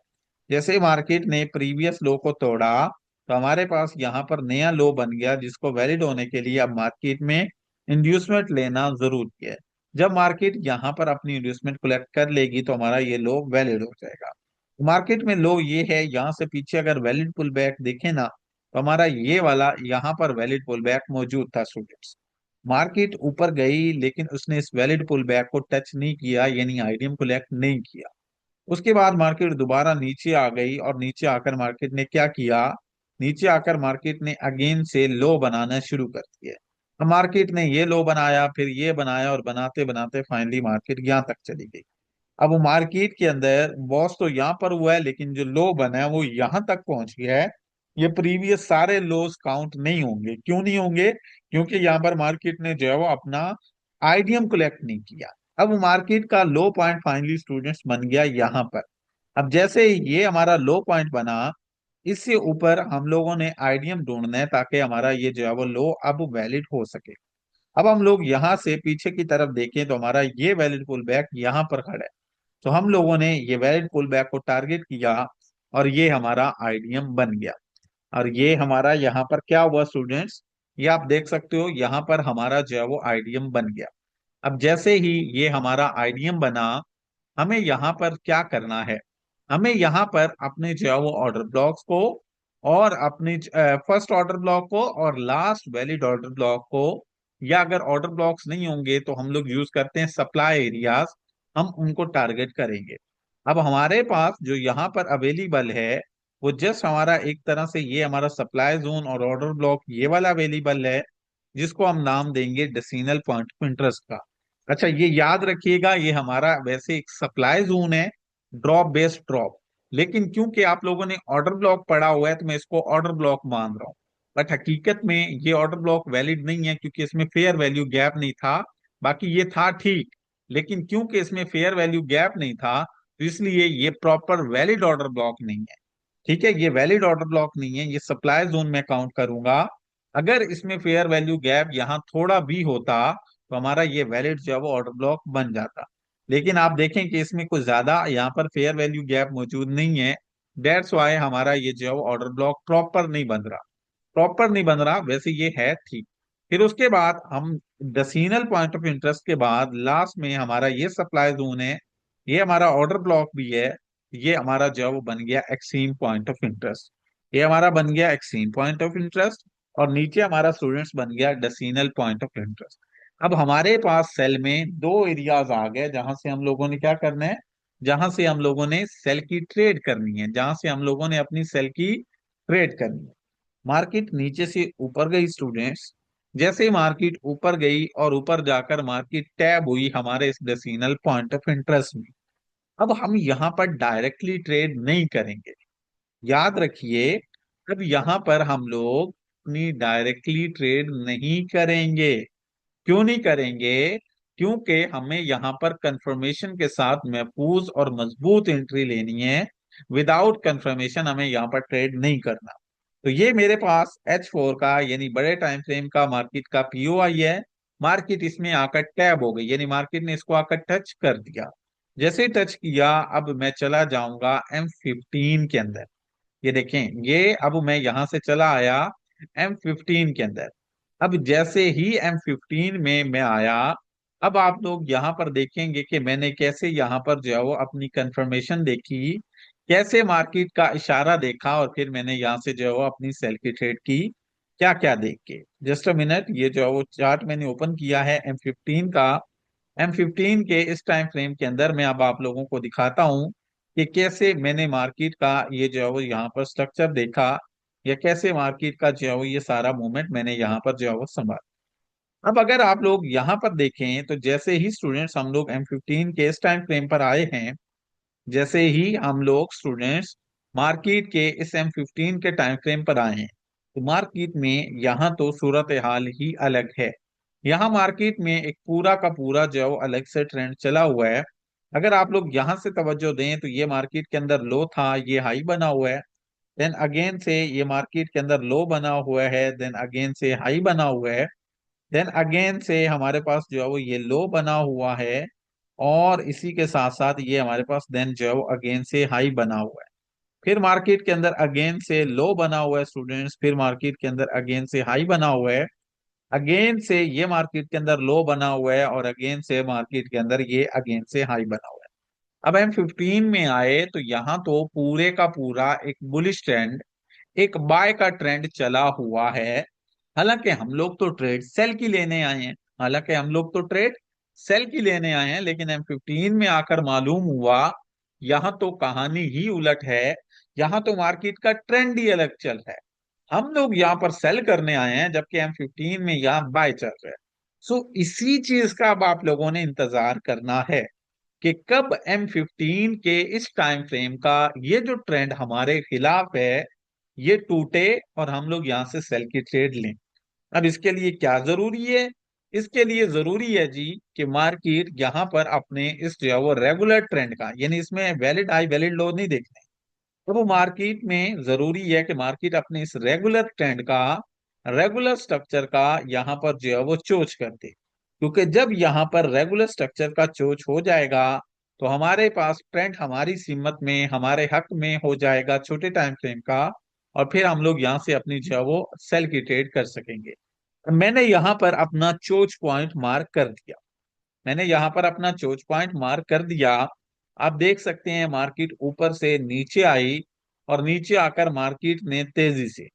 जैसे मार्केट ने प्रीवियस लो को तोड़ा, तो हमारे पास यहाँ पर नया लो बन गया, जिसको वैलिड होने के लिए अब मार्केट में इंड्यूसमेंट लेना जरूरी है। जब मार्केट यहाँ पर अपनी इंड्यूसमेंट कलेक्ट कर लेगी तो हमारा ये लो वैलिड हो जाएगा। मार्केट में लो ये है, यहाँ से पीछे अगर वैलिड पुल बैक देखे ना, तो हमारा ये वाला यहाँ पर वैलिड पुल बैक मौजूद था स्टूडेंट्स। मार्केट ऊपर गई लेकिन उसने इस वैलिड पुल बैक को टच नहीं किया, यानी आईडीएम कलेक्ट नहीं किया। उसके बाद मार्केट दोबारा नीचे आ गई और नीचे आकर मार्केट ने क्या किया, नीचे आकर मार्केट ने अगेन से लो बनाना शुरू कर दिया। अब मार्केट ने ये लो बनाया, फिर ये बनाया, और बनाते बनाते फाइनली मार्केट यहाँ तक चली गई। अब वो मार्केट के अंदर बॉस तो यहाँ पर हुआ है, लेकिन जो लो बना है वो यहाँ तक पहुंच गया है। ये प्रीवियस सारे लोस काउंट नहीं होंगे। क्यों नहीं होंगे? क्योंकि यहाँ पर मार्केट ने जो है वो अपना आईडीएम कलेक्ट नहीं किया। अब मार्केट का लो पॉइंट फाइनली स्टूडेंट्स बन गया यहाँ पर। अब जैसे ये हमारा लो पॉइंट बना, इससे ऊपर हम लोगों ने आईडीएम ढूंढना है ताकि हमारा ये जो है वो लो अब वैलिड हो सके। अब हम लोग यहाँ से पीछे की तरफ देखें तो हमारा ये वैलिड पुल बैक यहाँ पर खड़ा है। तो हम लोगों ने ये वैलिड पुल बैक को टारगेट किया और ये हमारा आईडीएम बन गया। और ये हमारा यहाँ पर क्या हुआ स्टूडेंट्स, ये आप देख सकते हो, यहाँ पर हमारा जो है वो आईडीएम बन गया। अब जैसे ही ये हमारा आईडीएम बना, हमें यहाँ पर क्या करना है, हमें यहाँ पर अपने जो है वो ऑर्डर ब्लॉक्स को और अपने फर्स्ट ऑर्डर ब्लॉक को और लास्ट वैलिड ऑर्डर ब्लॉक को, या अगर ऑर्डर ब्लॉक्स नहीं होंगे तो हम लोग यूज करते हैं सप्लाई एरियाज, हम उनको टारगेट करेंगे। अब हमारे पास जो यहाँ पर अवेलेबल है वो जस्ट हमारा एक तरह से ये हमारा सप्लाई जोन और ऑर्डर ब्लॉक ये वाला अवेलेबल है, जिसको हम नाम देंगे डेसिमल पॉइंट ऑफ इंटरेस्ट का। अच्छा ये याद रखिएगा, ये हमारा वैसे एक सप्लाई जोन है, ड्रॉप बेस्ड ड्रॉप, लेकिन क्योंकि आप लोगों ने ऑर्डर ब्लॉक पढ़ा हुआ है तो मैं इसको ऑर्डर ब्लॉक मान रहा हूँ। बट हकीकत में ये ऑर्डर ब्लॉक वैलिड नहीं है क्योंकि इसमें फेयर वैल्यू गैप नहीं था। बाकी ये था ठीक, लेकिन क्योंकि इसमें फेयर वैल्यू गैप नहीं था तो इसलिए ये प्रॉपर वैलिड ऑर्डर ब्लॉक नहीं है। ठीक है, ये वैलिड ऑर्डर ब्लॉक नहीं है, ये सप्लाई जोन में काउंट करूंगा। अगर इसमें फेयर वैल्यू गैप यहाँ थोड़ा भी होता तो हमारा ये वैलिड जो है वो ऑर्डर ब्लॉक बन जाता। लेकिन आप देखें कि इसमें कुछ ज्यादा यहाँ पर फेयर वैल्यू गैप मौजूद नहीं है। डेट्स वाई हमारा ये जो है वो ऑर्डर ब्लॉक प्रॉपर नहीं बन रहा। प्रॉपर नहीं बन रहा, वैसे ये है ठीक। फिर उसके बाद हम डेसिमल पॉइंट ऑफ इंटरेस्ट के बाद लास्ट में हमारा ये सप्लाई जोन है, ये हमारा ऑर्डर ब्लॉक भी है। ये हमारा जो है वो बन गया एक्सट्रीम पॉइंट ऑफ इंटरेस्ट। ये हमारा बन गया एक्सट्रीम पॉइंट ऑफ इंटरेस्ट, और नीचे हमारा स्टूडेंट्स बन गया डेसिमल पॉइंट ऑफ इंटरेस्ट। अब हमारे पास सेल में दो एरियाज आ गए जहां से हम लोगों ने क्या करना है, जहां से हम लोगों ने सेल की ट्रेड करनी है, जहां से हम लोगों ने अपनी सेल की ट्रेड करनी है। मार्केट नीचे से ऊपर गई स्टूडेंट्स, जैसे ही मार्केट ऊपर गई और ऊपर जाकर मार्केट टैब हुई हमारे इस डेसिमल पॉइंट ऑफ इंटरेस्ट में। अब हम यहाँ पर डायरेक्टली ट्रेड नहीं करेंगे, याद रखिए। अब यहाँ पर हम लोग अपनी डायरेक्टली ट्रेड नहीं करेंगे। क्यों नहीं करेंगे? क्योंकि हमें यहाँ पर कंफर्मेशन के साथ महफूज और मजबूत एंट्री लेनी है। विदाउट कंफर्मेशन हमें यहाँ पर ट्रेड नहीं करना। तो ये मेरे पास H4 का यानी बड़े टाइम फ्रेम का मार्केट का पीओआई है। मार्केट इसमें आकर टैब हो गई, यानी मार्केट ने इसको आकर टच कर दिया। जैसे टच किया, अब मैं चला जाऊंगा M15 के अंदर। ये देखें, ये अब मैं यहां से चला आया M15 के अंदर। अब जैसे ही M15 में मैं आया, अब आप लोग यहाँ पर देखेंगे कि मैंने कैसे यहाँ पर जो है वो अपनी कंफर्मेशन देखी, कैसे मार्केट का इशारा देखा, और फिर मैंने यहाँ से जो है वो अपनी सेल की ट्रेड की, क्या क्या देख के। जस्ट अ मिनट, ये जो है वो चार्ट मैंने ओपन किया है M15 का। M15 के इस टाइम फ्रेम के अंदर मैं अब आप लोगों को दिखाता हूँ कि कैसे मैंने मार्केट का ये जो है वो यहाँ पर स्ट्रक्चर देखा, या कैसे मार्केट का जो है वो ये सारा मूवमेंट मैंने यहाँ पर जो है वो संभाला। अब अगर आप लोग यहाँ पर देखें, तो जैसे ही स्टूडेंट्स हम लोग M15 के इस टाइम फ्रेम पर आए हैं, जैसे ही हम लोग स्टूडेंट्स मार्केट के इस M15 के टाइम फ्रेम पर आए हैं, तो मार्केट में यहाँ तो सूरत हाल ही अलग है। यहाँ मार्केट में एक पूरा का पूरा जो है वो अलग से ट्रेंड चला हुआ है। अगर आप लोग यहाँ से तवज्जो दें, तो ये मार्केट के अंदर लो था, ये हाई बना हुआ है। देन अगेन से ये मार्केट के अंदर लो बना हुआ है, देन अगेन से हाई बना हुआ है। देन अगेन से हमारे पास जो है वो ये लो बना हुआ है, और इसी के साथ साथ ये हमारे पास देन जो है वो अगेन से हाई बना हुआ है। फिर मार्केट के अंदर अगेन से लो बना हुआ है स्टूडेंट्स, फिर मार्केट के अंदर अगेन से हाई बना हुआ है। अगेन से ये मार्केट के अंदर लो बना हुआ है, और अगेन से मार्केट के अंदर ये अगेन से हाई बना हुआ है। अब M15 में आए, तो यहाँ तो पूरे का पूरा एक बुलिश ट्रेंड, एक बाय का ट्रेंड चला हुआ है। हालांकि हम लोग तो ट्रेड सेल की लेने आए हैं, हालांकि हम लोग तो ट्रेड सेल की लेने आए हैं, लेकिन M15 में आकर मालूम हुआ यहाँ तो कहानी ही उलट है। यहाँ तो मार्केट का ट्रेंड ही अलग चल रहा है। हम लोग यहाँ पर सेल करने आए हैं, जबकि M15 में यहाँ बाय चल रहा है। सो इसी चीज का अब आप लोगों ने इंतजार करना है कि कब M15 के इस टाइम फ्रेम का ये जो ट्रेंड हमारे खिलाफ है, ये टूटे, और हम लोग यहाँ से सेल की ट्रेड लें। अब इसके लिए क्या जरूरी है? इसके लिए जरूरी है जी कि मार्केट यहाँ पर अपने इस जो है वो रेगुलर ट्रेंड का, यानी इसमें वैलिड हाई वैलिड लो नहीं देखने, तो वो मार्केट में जरूरी है कि मार्केट अपने इस रेगुलर ट्रेंड का, रेगुलर स्ट्रक्चर का यहाँ पर जो है वो चोच कर दे। क्योंकि जब यहाँ पर रेगुलर स्ट्रक्चर का चोच हो जाएगा, तो हमारे पास ट्रेंड हमारी सीमत में, हमारे हक में हो जाएगा छोटे टाइम फ्रेम का, और फिर हम लोग यहाँ से अपनी जो है वो सेल की ट्रेड कर सकेंगे। मैंने यहाँ पर अपना चोच पॉइंट मार्क कर दिया। मैंने यहाँ पर अपना चोच पॉइंट मार्क कर दिया। आप देख सकते हैं मार्केट ऊपर से नीचे आई, और नीचे आकर मार्केट ने तेजी से,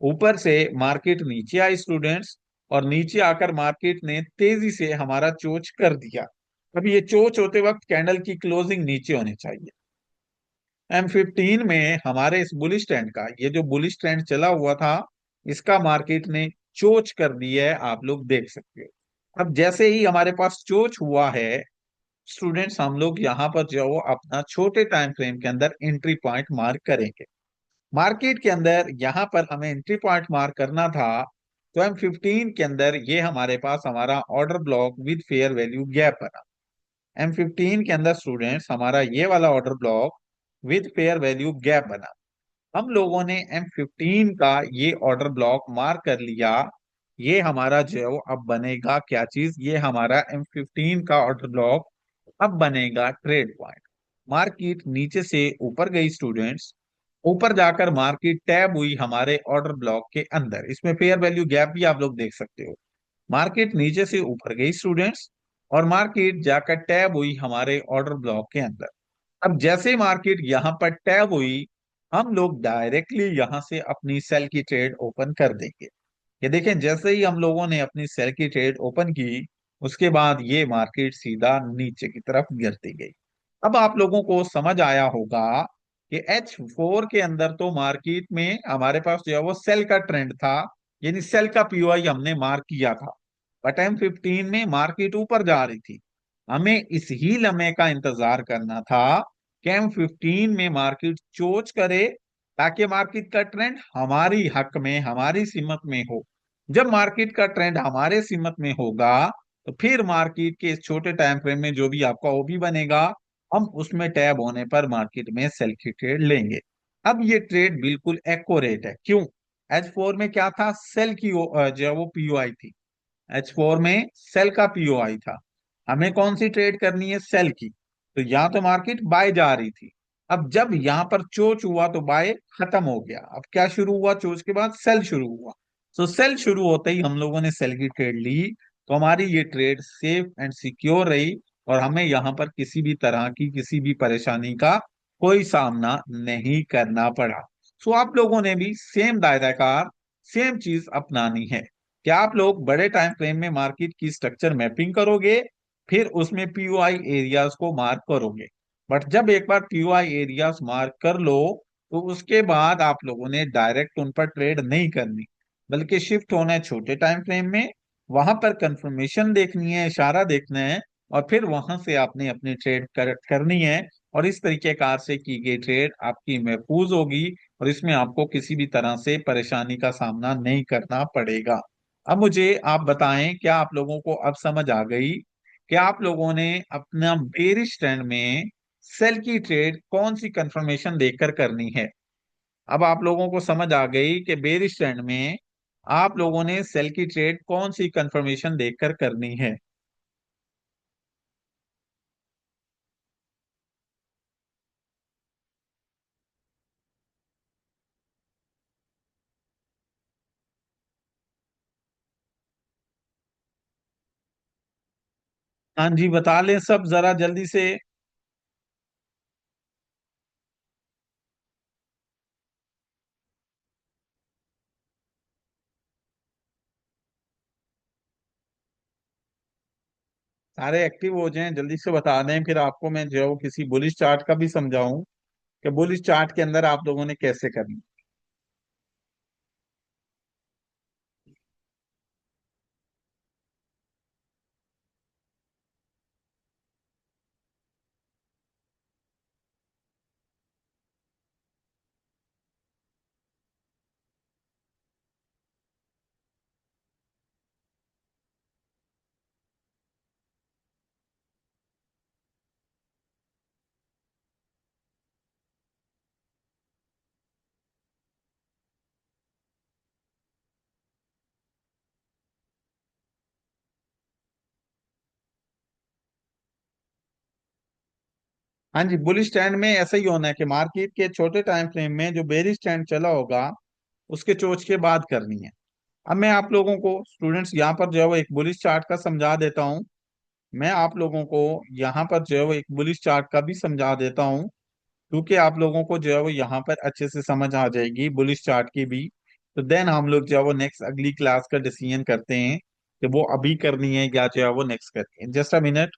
ऊपर से मार्केट नीचे आई स्टूडेंट्स, और नीचे आकर मार्केट ने तेजी से हमारा चोच कर दिया। अब ये चोच होते वक्त कैंडल की क्लोजिंग नीचे होनी चाहिए। M15 में हमारे इस बुलिश ट्रेंड का, ये जो बुलिश ट्रेंड चला हुआ था, इसका मार्केट ने चोच कर दी है, आप लोग देख सकते हो। अब जैसे ही हमारे पास चोच हुआ है स्टूडेंट्स, हम लोग यहाँ पर जो है वो अपना छोटे टाइम फ्रेम के अंदर एंट्री पॉइंट मार्क करेंगे। मार्केट के अंदर यहाँ पर हमें एंट्री पॉइंट मार्क करना था, तो M15 के अंदर ये हमारे पास हमारा order block with fair value gap बना। M15 के अंदर स्टूडेंट्स हमारा ये वाला order block with fair value gap बना। हम लोगों ने M15 का ये ऑर्डर ब्लॉक मार्क कर लिया। ये हमारा जो है वो अब बनेगा क्या चीज, ये हमारा M15 का ऑर्डर ब्लॉक अब बनेगा ट्रेड पॉइंट। मार्केट नीचे से ऊपर गई स्टूडेंट्स, ऊपर जाकर मार्केट टैब हुई हमारे ऑर्डर ब्लॉक के अंदर। इसमें फेयर वैल्यू गैप भी आप लोग देख सकते हो। मार्केट नीचे से ऊपर गई स्टूडेंट्स, और मार्केट जाकर टैब हुई हमारे ऑर्डर ब्लॉक के अंदर। अब जैसे ही मार्केट यहाँ पर टैब हुई, हम लोग डायरेक्टली यहाँ से अपनी सेल की ट्रेड ओपन कर देंगे। ये देखें, जैसे ही हम लोगों ने अपनी सेल की ट्रेड ओपन की, उसके बाद ये मार्केट सीधा नीचे की तरफ गिरती गई। अब आप लोगों को समझ आया होगा कि H4 के अंदर तो मार्केट में हमारे पास जो है वो सेल का ट्रेंड था, यानी सेल का POI हमने मार्क किया था। बट M15 में मार्केट ऊपर जा रही थी। हमें इस ही लम्हे का इंतजार करना था कि M15 में मार्केट चोच करे, ताकि मार्केट का ट्रेंड हमारी हक में, हमारी सीमत में हो। जब मार्केट का ट्रेंड हमारे सीमत में होगा, तो फिर मार्केट के इस छोटे टाइम फ्रेम में जो भी आपका OB बनेगा, हम उसमें टैब होने पर मार्केट में सेल की ट्रेड लेंगे। अब ये ट्रेड बिल्कुल एक्यूरेट है। क्यों? H4 में क्या था? सेल की जो है वो POI थी। H4 में सेल का POI था। हमें कौन सी ट्रेड करनी है? सेल की। तो यहाँ तो मार्केट बाय जा रही थी। अब जब यहाँ पर चोच हुआ तो बाय खत्म हो गया। अब क्या शुरू हुआ? चोच के बाद सेल शुरू हुआ। तो सेल शुरू होते ही हम लोगों ने सेल की ट्रेड ली, तो हमारी ये ट्रेड सेफ एंड सिक्योर रही, और हमें यहाँ पर किसी भी तरह की किसी भी परेशानी का कोई सामना नहीं करना पड़ा। सो आप लोगों ने भी सेम दायराकार सेम चीज अपनानी है। क्या आप लोग बड़े टाइम फ्रेम में मार्केट की स्ट्रक्चर मैपिंग करोगे, फिर उसमें पीओआई एरियाज को मार्क करोगे। बट जब एक बार पीओआई एरियाज मार्क कर लो, तो उसके बाद आप लोगों ने डायरेक्ट उन पर ट्रेड नहीं करनी, बल्कि शिफ्ट होना है छोटे टाइम फ्रेम में। वहां पर कंफर्मेशन देखनी है, इशारा देखना है, और फिर वहां से आपने अपनी ट्रेड करनी है। और इस तरीके कार से की गई ट्रेड आपकी महफूज होगी, और इसमें आपको किसी भी तरह से परेशानी का सामना नहीं करना पड़ेगा। अब मुझे आप बताएं, क्या आप लोगों को अब समझ आ गई कि आप लोगों ने अपना बेरिश ट्रेंड में सेल की ट्रेड कौन सी कंफर्मेशन देखकर करनी है? अब आप लोगों को समझ आ गई कि बेरिश ट्रेंड में आप लोगों ने सेल की ट्रेड कौन सी कंफर्मेशन देखकर करनी है। हाँ जी, बता लें सब जरा जल्दी से। सारे एक्टिव हो जाएं, जल्दी से बता दें, फिर आपको मैं जो है वो किसी बुलिश चार्ट का भी समझाऊं कि बुलिश चार्ट के अंदर आप लोगों ने कैसे करनी। हाँ जी, बुलिश स्टैंड में ऐसा ही होना है कि मार्केट के छोटे टाइम फ्रेम में जो बेरिश स्टैंड चला होगा, उसके चोच के बाद करनी है। अब मैं आप लोगों को स्टूडेंट्स यहाँ पर जो है वो एक बुलिश चार्ट का समझा देता हूँ। मैं आप लोगों को यहाँ पर जो है वो एक बुलिश चार्ट का भी समझा देता हूँ, क्योंकि आप लोगों को जो है वो यहाँ पर अच्छे से समझ आ जाएगी बुलिश चार्ट की भी। तो देन हम लोग जो है वो नेक्स्ट अगली क्लास का डिसीजन करते हैं कि वो अभी करनी है या जो है वो नेक्स्ट करनी है। Just a minute.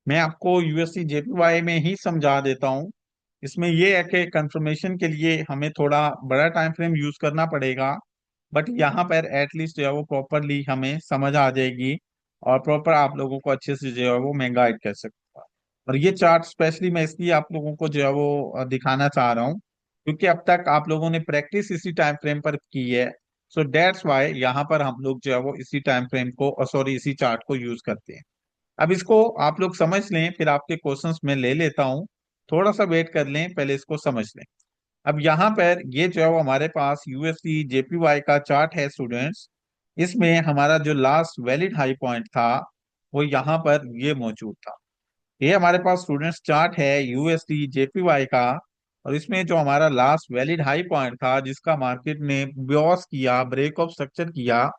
मैं आपको यूएससी जेपीवाई में ही समझा देता हूँ। इसमें ये है कि कंफर्मेशन के लिए हमें थोड़ा बड़ा टाइम फ्रेम यूज करना पड़ेगा, बट यहाँ पर एटलीस्ट जो है वो प्रॉपरली हमें समझ आ जाएगी, और प्रॉपर आप लोगों को अच्छे से जो है वो मैं गाइड कर सकता हूँ। और ये चार्ट स्पेशली मैं इसलिए आप लोगों को जो है वो दिखाना चाह रहा हूँ, क्योंकि अब तक आप लोगों ने प्रैक्टिस इसी टाइम फ्रेम पर की है। सो डेट्स वाई यहाँ पर हम लोग जो है वो इसी टाइम फ्रेम को, सॉरी, इसी चार्ट को यूज करते हैं। अब इसको आप लोग समझ लें, फिर आपके क्वेश्चंस में ले लेता हूं। थोड़ा सा वेट कर लें, पहले इसको समझ लें। अब यहाँ पर ये जो है वो हमारे पास यूएसडी जेपीवाई का चार्ट है स्टूडेंट्स। इसमें हमारा जो लास्ट वैलिड हाई पॉइंट था वो यहाँ पर ये मौजूद था। ये हमारे पास स्टूडेंट्स चार्ट है यूएसडी जेपीवाई का। और इसमें जो हमारा लास्ट वैलिड हाई पॉइंट था, जिसका मार्केट ने ब्योस किया, ब्रेक ऑफ स्ट्रक्चर किया,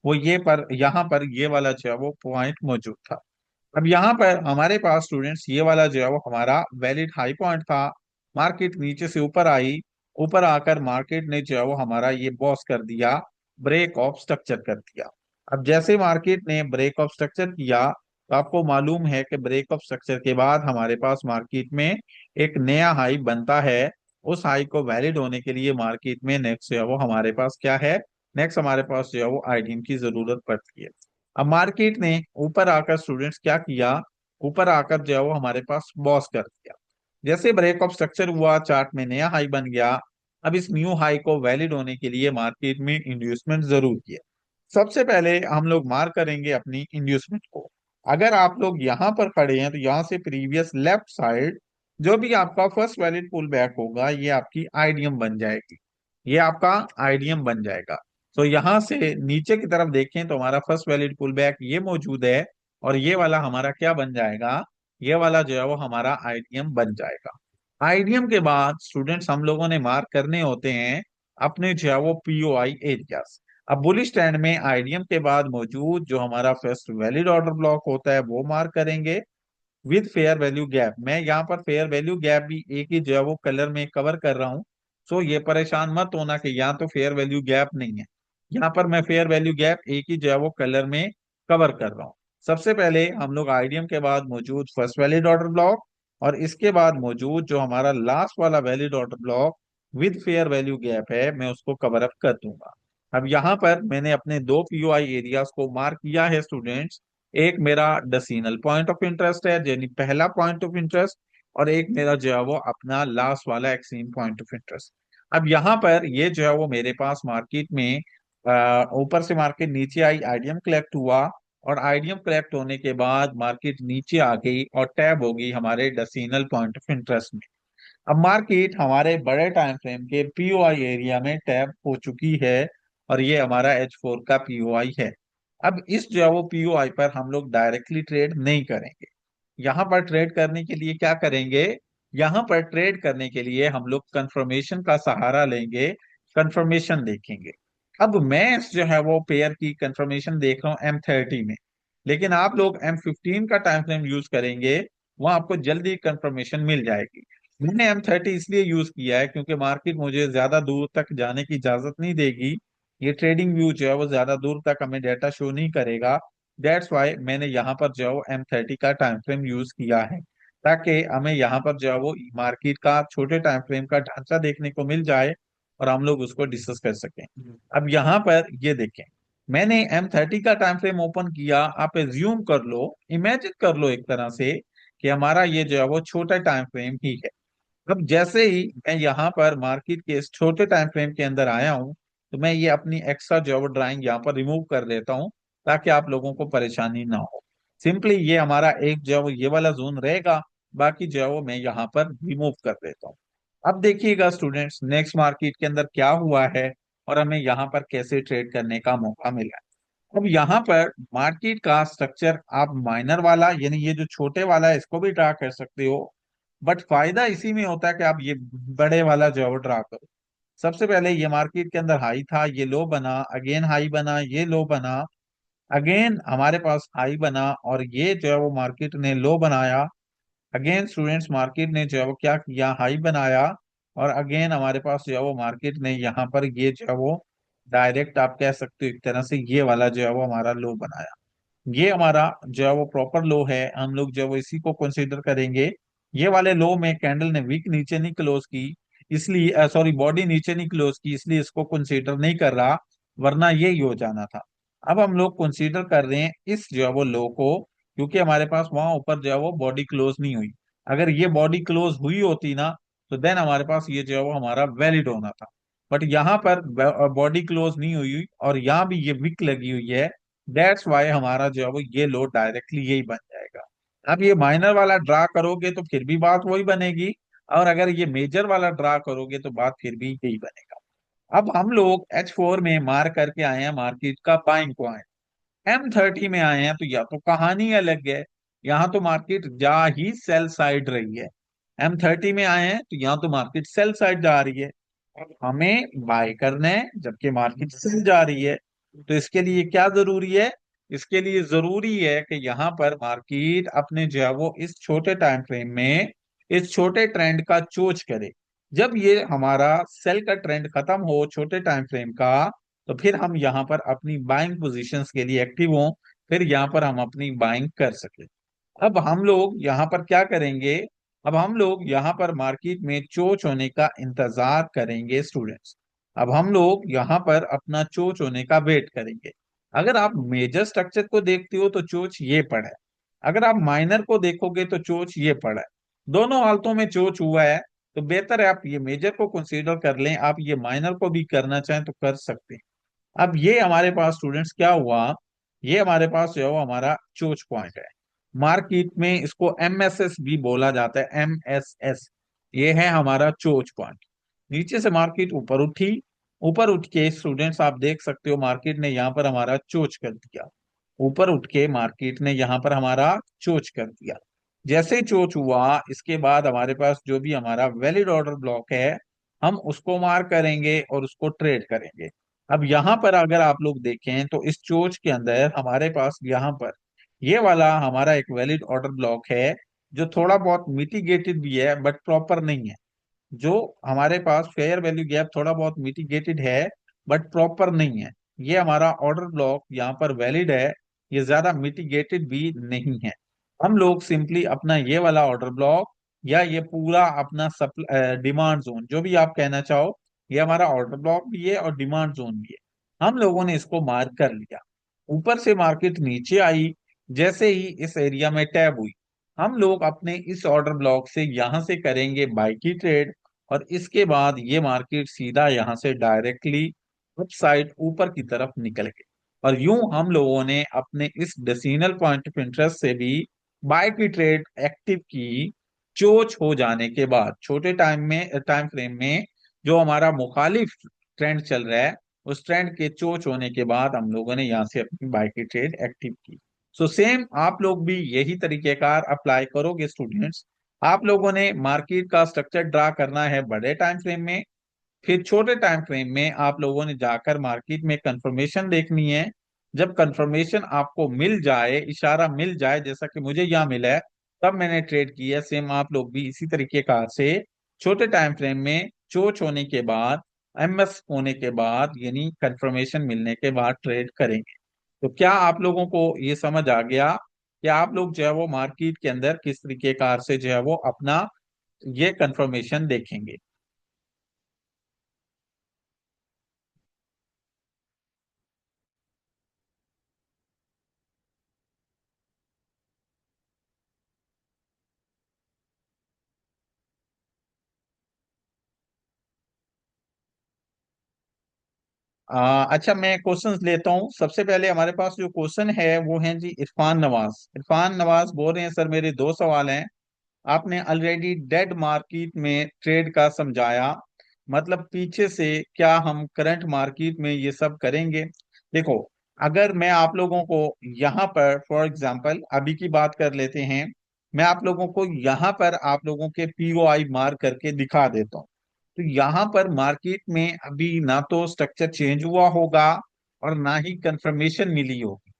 वो ये पर यहाँ पर ये वाला जो है वो पॉइंट मौजूद था। अब यहाँ पर हमारे पास स्टूडेंट्स ये वाला जो है वो हमारा वैलिड हाई पॉइंट था। मार्केट नीचे से ऊपर आई, ऊपर आकर मार्केट ने जो है वो हमारा ये बॉस कर दिया, ब्रेक ऑफ स्ट्रक्चर कर दिया। अब जैसे मार्केट ने ब्रेक ऑफ स्ट्रक्चर किया, तो आपको मालूम है कि ब्रेक ऑफ स्ट्रक्चर के बाद हमारे पास मार्केट में एक नया हाई बनता है। उस हाई को वैलिड होने के लिए मार्केट में नेक्स्ट जो है वो हमारे पास क्या है, नेक्स्ट हमारे पास जो है वो आईडीएम की जरूरत पड़ती है। अब मार्केट ने ऊपर आकर स्टूडेंट्स क्या किया, ऊपर आकर जो है वो हमारे पास बॉस कर दिया। जैसे ब्रेक ऑफ स्ट्रक्चर हुआ, चार्ट में नया हाई बन गया। अब इस न्यू हाई को वैलिड होने के लिए मार्केट में इंड्यूसमेंट जरूर किया। सबसे पहले हम लोग मार्क करेंगे अपनी इंड्यूसमेंट को। अगर आप लोग यहाँ पर खड़े हैं तो यहाँ से प्रीवियस लेफ्ट साइड जो भी आपका फर्स्ट वैलिड पुल बैक होगा ये आपकी आईडीएम बन जाएगी, ये आपका आईडीएम बन जाएगा। तो यहाँ से नीचे की तरफ देखें तो हमारा फर्स्ट वैलिड पुल बैक ये मौजूद है, और ये वाला हमारा क्या बन जाएगा, ये वाला जो है वो हमारा आईडीएम बन जाएगा। आईडीएम के बाद स्टूडेंट्स हम लोगों ने मार्क करने होते हैं अपने जो है वो पीओआई एरियाज। अब बुलिश स्टैंड में आईडीएम के बाद मौजूद जो हमारा फर्स्ट वैलिड ऑर्डर ब्लॉक होता है वो मार्क करेंगे विद फेयर वैल्यू गैप। मैं यहाँ पर फेयर वैल्यू गैप भी एक ही जो है वो कलर में कवर कर रहा हूँ। सो ये परेशान मत होना कि यहाँ तो फेयर वैल्यू गैप नहीं है, यहाँ पर मैं फेयर वैल्यू गैप एक ही जो है वो कलर में कवर कर रहा हूँ। सबसे पहले हम लोग आईडीएम के बाद मौजूद फर्स्ट वैलिड ऑर्डर ब्लॉक और इसके बाद मौजूद जो हमारा लास्ट वाला valid order block with fair value gap है मैं उसको कवर अप कर दूंगा। अब यहाँ पर मैंने अपने दो पीओआई एरियाज को मार्क किया है स्टूडेंट्स। एक मेरा डेसिमल पॉइंट ऑफ इंटरेस्ट है यानी पहला पॉइंट ऑफ इंटरेस्ट, और एक मेरा जो है वो अपना लास्ट वाला एक्सट्रीम पॉइंट ऑफ इंटरेस्ट। अब यहाँ पर ये जो है वो मेरे पास मार्केट में ऊपर से मार्केट नीचे आई, आईडीएम कलेक्ट हुआ, और आईडीएम कलेक्ट होने के बाद मार्केट नीचे आ गई और टैब हो गई हमारे डेसिमल पॉइंट ऑफ इंटरेस्ट में। अब मार्केट हमारे बड़े टाइम फ्रेम के पीओआई एरिया में टैप हो चुकी है, और ये हमारा H4 का पीओआई है। अब इस जो है वो पीओआई पर हम लोग डायरेक्टली ट्रेड नहीं करेंगे। यहाँ पर ट्रेड करने के लिए क्या करेंगे, यहाँ पर ट्रेड करने के लिए हम लोग कंफर्मेशन का सहारा लेंगे, कंफर्मेशन देखेंगे। अब मैं जो है वो पेयर की कंफर्मेशन देख रहा हूँ M30 में, लेकिन आप लोग M15 का टाइम फ्रेम यूज करेंगे, वहां आपको जल्दी कंफर्मेशन मिल जाएगी। मैंने M30 इसलिए यूज किया है क्योंकि मार्केट मुझे ज्यादा दूर तक जाने की इजाजत नहीं देगी। ये ट्रेडिंग व्यू जो है वो ज्यादा दूर तक हमें डेटा शो नहीं करेगा। दैट्स वाई मैंने यहाँ पर जो है वो M30 का टाइम फ्रेम यूज किया है, ताकि हमें यहाँ पर जो है वो मार्केट का छोटे टाइम फ्रेम का ढांचा देखने को मिल जाए और हम लोग उसको डिस्कस कर सकें। अब यहाँ पर ये देखें, मैंने M30 का टाइम फ्रेम ओपन किया। आप एज्यूम कर लो, इमेजिन कर लो एक तरह से कि हमारा ये जो है वो छोटा टाइम फ्रेम ही है। अब जैसे ही मैं यहाँ पर मार्केट के इस छोटे टाइम फ्रेम के अंदर आया हूँ तो मैं ये अपनी एक्स्ट्रा जो है वो ड्राइंग यहाँ पर रिमूव कर लेता हूँ ताकि आप लोगों को परेशानी ना हो। सिंपली ये हमारा एक जो है वो ये वाला जोन रहेगा, बाकी जो है वो मैं यहाँ पर रिमूव कर देता हूँ। अब देखिएगा स्टूडेंट्स नेक्स्ट मार्केट के अंदर क्या हुआ है और हमें यहाँ पर कैसे ट्रेड करने का मौका मिला। अब यहाँ पर मार्केट का स्ट्रक्चर आप माइनर वाला यानी ये जो छोटे वाला है इसको भी ड्रा कर सकते हो, बट फायदा इसी में होता है कि आप ये बड़े वाला जो है वो ड्रा करो। सबसे पहले ये मार्केट के अंदर हाई था, ये लो बना, अगेन हाई बना, ये लो बना, अगेन हमारे पास हाई बना, और ये जो है वो मार्केट ने लो बनाया। अगेन स्टूडेंट्स मार्केट ने जो है वो क्या किया, हाई बनाया, और अगेन हमारे पास जो है वो मार्केट ने यहाँ पर ये जो है वो डायरेक्ट आप कह सकते हो एक तरह से ये वाला जो है वो हमारा लो बनाया। ये हमारा जो है वो प्रॉपर लो है, हम लोग जो है वो इसी को कंसीडर करेंगे। ये वाले लो में कैंडल ने विक नीचे नहीं क्लोज की, इसलिए सॉरी बॉडी नीचे नहीं क्लोज की, इसलिए इसको कंसीडर नहीं कर रहा, वरना ये ही हो जाना था। अब हम लोग कंसीडर कर रहे हैं इस जो है वो लो को, क्योंकि हमारे पास वहां ऊपर जो है वो बॉडी क्लोज नहीं हुई। अगर ये बॉडी क्लोज हुई होती ना तो देन हमारे पास ये जो है वो हमारा वैलिड होना था, बट यहाँ पर बॉडी क्लोज नहीं हुई और यहाँ भी ये विक लगी हुई है। दैट्स वाई हमारा जो है वो ये लोड डायरेक्टली यही बन जाएगा। अब ये माइनर वाला ड्रा करोगे तो फिर भी बात वही बनेगी, और अगर ये मेजर वाला ड्रा करोगे तो बात फिर भी यही बनेगा। अब हम लोग H4 में मार करके आए हैं मार्केट का बाइंग पॉइंट, M30 में आए हैं तो या तो कहानी अलग है, यहाँ तो मार्केट जा ही सेल साइड रही है। M30 में आए हैं तो यहाँ तो मार्केट सेल साइड जा रही है। अब हमें बाय करना है जबकि मार्केट सेल जा रही है, तो इसके लिए क्या जरूरी है, इसके लिए जरूरी है कि यहाँ पर मार्केट अपने जो है वो इस छोटे टाइम फ्रेम में इस छोटे ट्रेंड का चोज करे। जब ये हमारा सेल का ट्रेंड खत्म हो छोटे टाइम फ्रेम का, तो फिर हम यहाँ पर अपनी बाइंग पोजीशंस के लिए एक्टिव हों, फिर यहाँ पर हम अपनी बाइंग कर सके। अब हम लोग यहाँ पर क्या करेंगे? अब हम लोग यहाँ पर मार्केट में चोच होने का इंतजार करेंगे स्टूडेंट्स। अब हम लोग यहाँ पर अपना चोच होने का वेट करेंगे। अगर आप मेजर स्ट्रक्चर को देखते हो तो चोच ये पड़ा है, अगर आप माइनर को देखोगे तो चोच ये पड़ा है। दोनों हालतों में चोच हुआ है, तो बेहतर है आप ये मेजर को कंसीडर कर लें, आप ये माइनर को भी करना चाहें तो कर सकते हैं। अब ये हमारे पास स्टूडेंट्स क्या हुआ, ये हमारे पास जो है वो हमारा चोच पॉइंट है। मार्केट में इसको एमएसएस भी बोला जाता है, एमएसएस। ये है हमारा चोच पॉइंट। नीचे से मार्केट ऊपर उठी, ऊपर उठ के स्टूडेंट्स आप देख सकते हो मार्केट ने यहाँ पर हमारा चोच कर दिया। ऊपर उठ के मार्केट ने यहाँ पर हमारा चोच कर दिया। जैसे ही चोच हुआ इसके बाद हमारे पास जो भी हमारा वैलिड ऑर्डर ब्लॉक है, हम उसको मार्क करेंगे और उसको ट्रेड करेंगे। अब यहाँ पर अगर आप लोग देखें तो इस चोच के अंदर हमारे पास यहाँ पर ये वाला हमारा एक वैलिड ऑर्डर ब्लॉक है, जो थोड़ा बहुत मिटिगेटेड भी है बट प्रॉपर नहीं है। जो हमारे पास फेयर वैल्यू गैप थोड़ा बहुत मिटिगेटेड है बट प्रॉपर नहीं है। ये हमारा ऑर्डर ब्लॉक यहाँ पर वैलिड है, ये ज्यादा मिटिगेटेड भी नहीं है। हम लोग सिंपली अपना ये वाला ऑर्डर ब्लॉक या ये पूरा अपना डिमांड जोन, जो भी आप कहना चाहो, ये हमारा ऑर्डर ब्लॉक भी है और डिमांड जोन भी है। हम लोगों ने इसको मार्क कर लिया। ऊपर से मार्केट नीचे आई, जैसे ही इस एरिया में टैब हुई, हम लोग अपने इस ऑर्डर ब्लॉक से यहां से करेंगे बाई की ट्रेड। और इसके बाद ये मार्केट सीधा यहाँ से डायरेक्टली अप साइड ऊपर की तरफ निकल गई। और यूं हम लोगों ने अपने इस डेसिमल पॉइंट ऑफ इंटरेस्ट से भी बाय की ट्रेड एक्टिव की। चोच हो जाने के बाद छोटे टाइम फ्रेम में जो हमारा मुखालिफ ट्रेंड चल रहा है, उस ट्रेंड के चोच होने के बाद हम लोगों ने यहाँ से अपनी बाय की ट्रेड एक्टिव की। सो सेम आप लोग भी यही तरीकेकार अप्लाई करोगे स्टूडेंट्स। आप लोगों ने मार्केट का स्ट्रक्चर ड्रा करना है बड़े टाइम फ्रेम में, फिर छोटे टाइम फ्रेम में आप लोगों ने जाकर मार्केट में कंफर्मेशन देखनी है। जब कंफर्मेशन आपको मिल जाए, इशारा मिल जाए जैसा कि मुझे यहाँ मिला है, तब मैंने ट्रेड किया। सेम आप लोग भी इसी तरीके कार से छोटे टाइम फ्रेम में चोच होने के बाद, एमएस होने के बाद, यानी कंफर्मेशन मिलने के बाद ट्रेड करेंगे। तो क्या आप लोगों को ये समझ आ गया कि आप लोग जो है वो मार्केट के अंदर किस तरीके कार से जो है वो अपना ये कंफर्मेशन देखेंगे? अच्छा, मैं क्वेश्चंस लेता हूँ। सबसे पहले हमारे पास जो क्वेश्चन है वो है जी इरफान नवाज। इरफान नवाज बोल रहे हैं सर मेरे दो सवाल हैं। आपने ऑलरेडी डेड मार्केट में ट्रेड का समझाया, मतलब पीछे से क्या हम करंट मार्केट में ये सब करेंगे? देखो, अगर मैं आप लोगों को यहाँ पर फॉर एग्जांपल अभी की बात कर लेते हैं, मैं आप लोगों को यहाँ पर आप लोगों के पीओआई मार्क करके दिखा देता हूँ। तो यहाँ पर मार्केट में अभी ना तो स्ट्रक्चर चेंज हुआ होगा और ना ही कंफर्मेशन मिली होगी।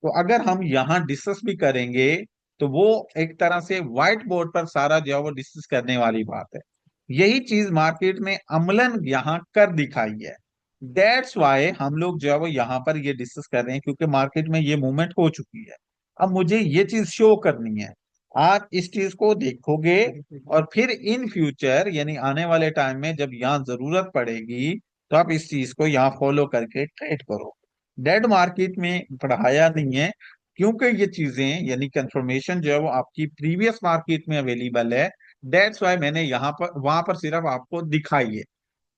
तो अगर हम यहाँ डिस्कस भी करेंगे तो वो एक तरह से व्हाइट बोर्ड पर सारा जो है वो डिस्कस करने वाली बात है। यही चीज मार्केट में अमलन यहाँ कर दिखाई है। दैट्स वाई हम लोग जो है वो यहाँ पर ये डिस्कस कर रहे हैं, क्योंकि मार्केट में ये मूवमेंट हो चुकी है। अब मुझे ये चीज शो करनी है, आप इस चीज को देखोगे और फिर इन फ्यूचर यानी आने वाले टाइम में जब यहाँ जरूरत पड़ेगी तो आप इस चीज को यहाँ फॉलो करके ट्रेड करो। डेड मार्केट में पढ़ाया नहीं है, क्योंकि ये चीजें यानी कंफर्मेशन जो है वो आपकी प्रीवियस मार्केट में अवेलेबल है। दैट्स वाई मैंने यहाँ पर वहां पर सिर्फ आपको दिखाई है।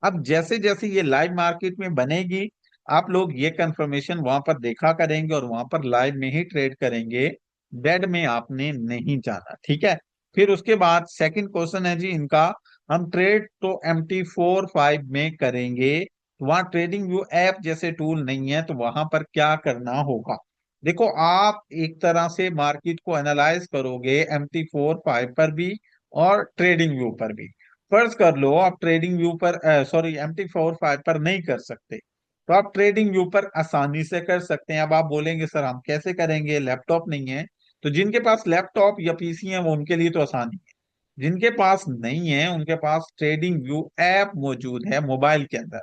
अब जैसे जैसे ये लाइव मार्केट में बनेगी, आप लोग ये कंफर्मेशन वहां पर देखा करेंगे और वहां पर लाइव में ही ट्रेड करेंगे। डेड में आपने नहीं जाना, ठीक है? फिर उसके बाद सेकंड क्वेश्चन है जी इनका, हम ट्रेड तो MT45 में करेंगे, वहां ट्रेडिंग व्यू ऐप जैसे टूल नहीं है, तो वहां पर क्या करना होगा? देखो, आप एक तरह से मार्केट को एनालाइज करोगे MT45 पर भी और ट्रेडिंग व्यू पर भी। फर्ज कर लो आप ट्रेडिंग व्यू पर, सॉरी, MT45 पर नहीं कर सकते, तो आप ट्रेडिंग व्यू पर आसानी से कर सकते हैं। अब आप बोलेंगे सर हम कैसे करेंगे, लैपटॉप नहीं है। तो जिनके पास लैपटॉप या पीसी है वो उनके लिए तो आसानी है। जिनके पास नहीं है उनके पास ट्रेडिंग व्यू ऐप मौजूद है मोबाइल के अंदर।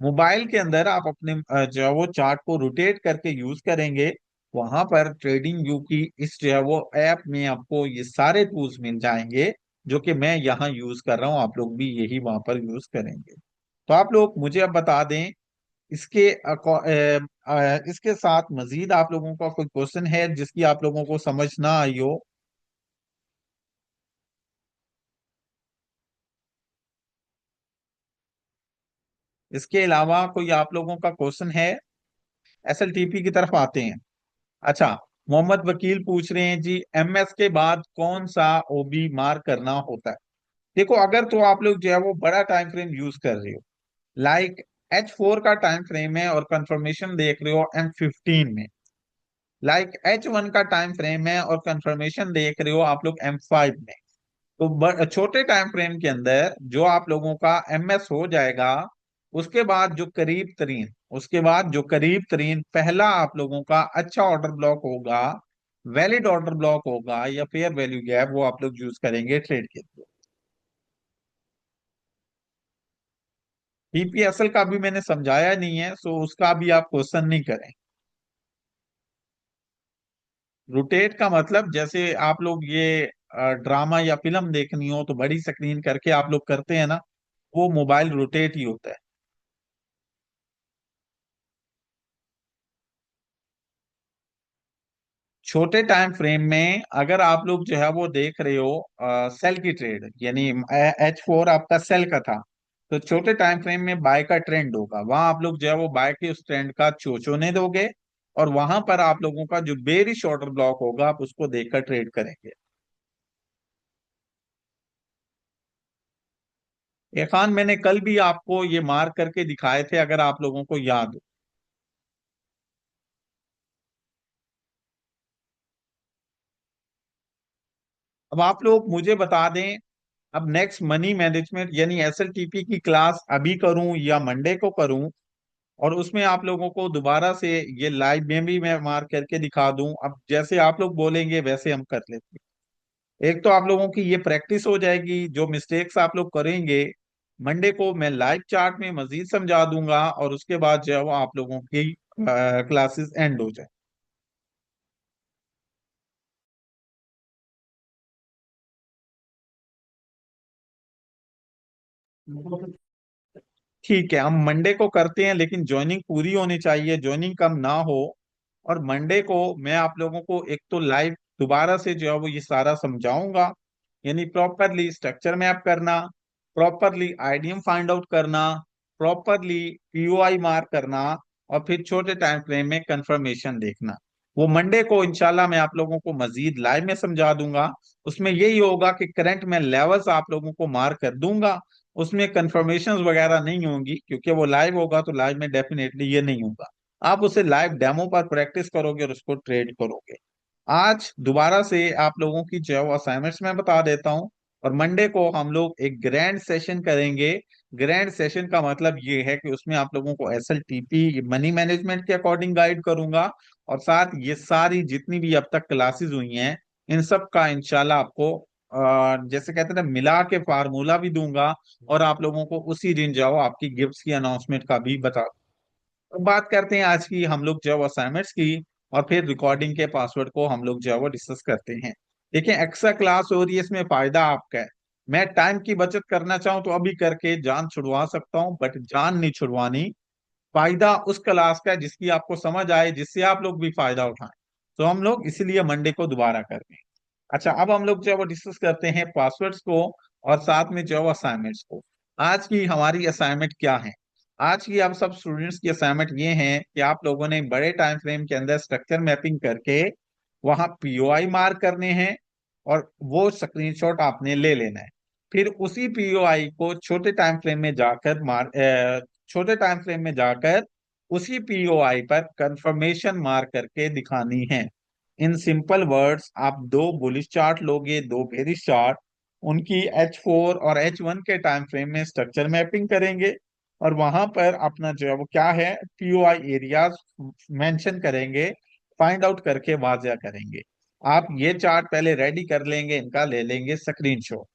मोबाइल के अंदर आप अपने जो है वो चार्ट को रोटेट करके यूज करेंगे, वहां पर ट्रेडिंग व्यू की इस जो है वो ऐप में आपको ये सारे टूल्स मिल जाएंगे, जो कि मैं यहाँ यूज कर रहा हूँ, आप लोग भी यही वहां पर यूज करेंगे। तो आप लोग मुझे अब बता दें, इसके इसके साथ मजीद आप लोगों का कोई क्वेश्चन है जिसकी आप लोगों को समझ ना आई हो? इसके अलावा कोई आप लोगों का क्वेश्चन है? एसएलटीपी की तरफ आते हैं। अच्छा, मोहम्मद वकील पूछ रहे हैं जी, एमएस के बाद कौन सा ओबी मार्क करना होता है? देखो, अगर तो आप लोग जो है वो बड़ा टाइम फ्रेम यूज कर रहे हो, लाइक H4 का टाइम फ्रेम है और कंफर्मेशन देख रहे हो M15 में, लाइक H1 का टाइम फ्रेम है और कंफर्मेशन देख रहे हो आप लोग M5 में, तो छोटे टाइम फ्रेम के अंदर जो आप लोगों का एमएस हो जाएगा, उसके बाद जो करीब तरीन पहला आप लोगों का अच्छा ऑर्डर ब्लॉक होगा, वैलिड ऑर्डर ब्लॉक होगा या फेयर वैल्यू गैप, वो आप लोग यूज करेंगे ट्रेड के लिए। पीपीएसएल का भी मैंने समझाया नहीं है, सो उसका भी आप क्वेश्चन नहीं करें। रोटेट का मतलब जैसे आप लोग ये ड्रामा या फिल्म देखनी हो तो बड़ी स्क्रीन करके आप लोग करते हैं ना, वो मोबाइल रोटेट ही होता है। छोटे टाइम फ्रेम में अगर आप लोग जो है वो देख रहे हो सेल की ट्रेड, यानी H4 आपका सेल का था, तो छोटे टाइम फ्रेम में बाय का ट्रेंड होगा, वहां आप लोग जो है वो बाय के उस ट्रेंड का चोचोने दोगे, और वहां पर आप लोगों का जो बेरिश ऑर्डर ब्लॉक होगा आप उसको देखकर ट्रेड करेंगे। ये खान, मैंने कल भी आपको ये मार्क करके दिखाए थे, अगर आप लोगों को याद हो। अब आप लोग मुझे बता दें, अब नेक्स्ट मनी मैनेजमेंट यानी एसएलटीपी की क्लास अभी करूं या मंडे को करूं, और उसमें आप लोगों को दोबारा से ये लाइव में भी मैं मार्क करके दिखा दूं? अब जैसे आप लोग बोलेंगे वैसे हम कर लेते हैं। एक तो आप लोगों की ये प्रैक्टिस हो जाएगी, जो मिस्टेक्स आप लोग करेंगे मंडे को मैं लाइव चार्ट में मजीद समझा दूंगा, और उसके बाद जो है वो आप लोगों की क्लासेस एंड हो जाए। ठीक है, हम मंडे को करते हैं, लेकिन ज्वाइनिंग पूरी होनी चाहिए, ज्वाइनिंग कम ना हो। और मंडे को मैं आप लोगों को एक तो लाइव दोबारा से जो है वो ये सारा समझाऊंगा, यानी प्रॉपरली स्ट्रक्चर मैप करना, प्रॉपरली आईडीएम फाइंड आउट करना, प्रॉपरली पीओआई मार्क करना, और फिर छोटे टाइम फ्रेम में कंफर्मेशन देखना। वो मंडे को इंशाल्लाह मैं आप लोगों को मजीद लाइव में समझा दूंगा। उसमें यही होगा कि करंट में लेवल्स आप लोगों को मार्क कर दूंगा, उसमें कंफर्मेशंस वगैरह नहीं होंगी, क्योंकि वो लाइव होगा, तो लाइव में डेफिनेटली ये नहीं होगा। आप उसे लाइव डेमो पर प्रैक्टिस करोगे और उसको ट्रेड करोगे। आज दोबारा से आप लोगों की जो असाइनमेंट्स मैं बता देता हूँ, और मंडे को हम लोग एक ग्रैंड सेशन करेंगे। ग्रैंड सेशन का मतलब ये है कि उसमें आप लोगों को एसएलटीपी मनी मैनेजमेंट के अकॉर्डिंग गाइड करूंगा, और साथ ये सारी जितनी भी अब तक क्लासेस हुई हैं इन सब का इंशाल्लाह आपको जैसे कहते हैं ना, मिला के फार्मूला भी दूंगा, और आप लोगों को उसी दिन जाओ आपकी गिफ्ट्स की अनाउंसमेंट का भी बता। तो बात करते हैं आज की हम लोग जो असाइनमेंट्स की, और फिर रिकॉर्डिंग के पासवर्ड को हम लोग जो है वो डिस्कस करते हैं। देखिए, एक्स्ट्रा क्लास हो रही है, इसमें फायदा आपका है। मैं टाइम की बचत करना चाहूँ तो अभी करके जान छुड़वा सकता हूँ, बट जान नहीं छुड़वानी। फायदा उस क्लास का है जिसकी आपको समझ आए, जिससे आप लोग भी फायदा उठाएं। तो हम लोग इसीलिए मंडे को दोबारा करते हैं। अच्छा, अब हम लोग जो है वो डिस्कस करते हैं पासवर्ड्स को, और साथ में जो है असाइनमेंट्स को। आज की हमारी असाइनमेंट क्या है? आज की आप सब स्टूडेंट्स की असाइनमेंट ये है कि आप लोगों ने बड़े टाइम फ्रेम के अंदर स्ट्रक्चर मैपिंग करके वहां पीओआई मार्क करने हैं, और वो स्क्रीनशॉट आपने ले लेना है। फिर उसी पीओआई को छोटे टाइम फ्रेम में जाकर उसी पीओआई पर कंफर्मेशन मार्क करके दिखानी है। इन सिंपल वर्ड्स, आप दो बुलिश चार्ट लोगे, दो बेरिश चार्ट, उनकी H4 और H1 के टाइम फ्रेम में स्ट्रक्चर मैपिंग करेंगे, और वहां पर अपना जो है वो क्या है, पीओआई एरियाज मेंशन करेंगे, फाइंड आउट करके वाजिया करेंगे। आप ये चार्ट पहले रेडी कर लेंगे, इनका ले लेंगे स्क्रीनशॉट।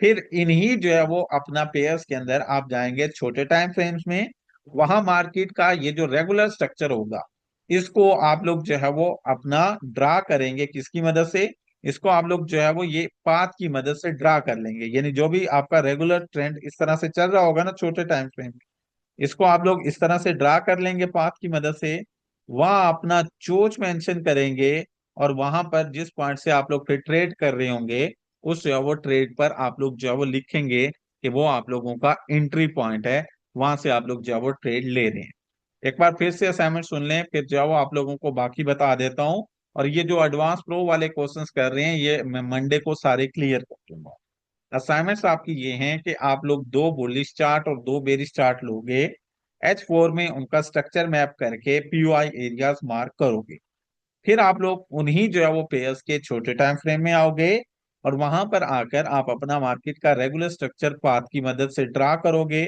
फिर इन्हीं जो है वो अपना पेयर्स के अंदर आप जाएंगे छोटे टाइम फ्रेम्स में, वहां मार्केट का ये जो रेगुलर स्ट्रक्चर होगा, इसको आप लोग जो है वो अपना ड्रा करेंगे किसकी मदद से, इसको आप लोग जो है वो ये पाथ की मदद से ड्रा कर लेंगे। यानी जो भी आपका रेगुलर ट्रेंड इस तरह से चल रहा होगा ना छोटे टाइम फ्रेम, इसको आप लोग इस तरह से ड्रा कर लेंगे पाथ की मदद से। वहां अपना चोच मेंशन करेंगे, और वहां पर जिस पॉइंट से आप लोग फिर ट्रेड कर रहे होंगे, उस जो है वो ट्रेड पर आप लोग जो है वो लिखेंगे कि वो आप लोगों का एंट्री पॉइंट है, वहां से आप लोग जो है वो ट्रेड ले रहे हैं। एक बार फिर से असाइनमेंट सुन लें, फिर जो है वो आप लोगों को बाकी बता देता हूँ। और ये जो एडवांस प्रो वाले क्वेश्चंस कर रहे हैं, ये मैं मंडे को सारे क्लियर कर दूंगा। असाइनमेंट्स आपकी ये हैं कि आप लोग दो बुलिश चार्ट और दो बेरिश चार्ट लोगे, H4 में उनका स्ट्रक्चर मैप करके पीओआई एरियाज मार्क करोगे। फिर आप लोग उन्हीं जो है वो पेयर्स के छोटे टाइम फ्रेम में आओगे, और वहां पर आकर आप अपना मार्केट का रेगुलर स्ट्रक्चर पाथ की मदद से ड्रा करोगे,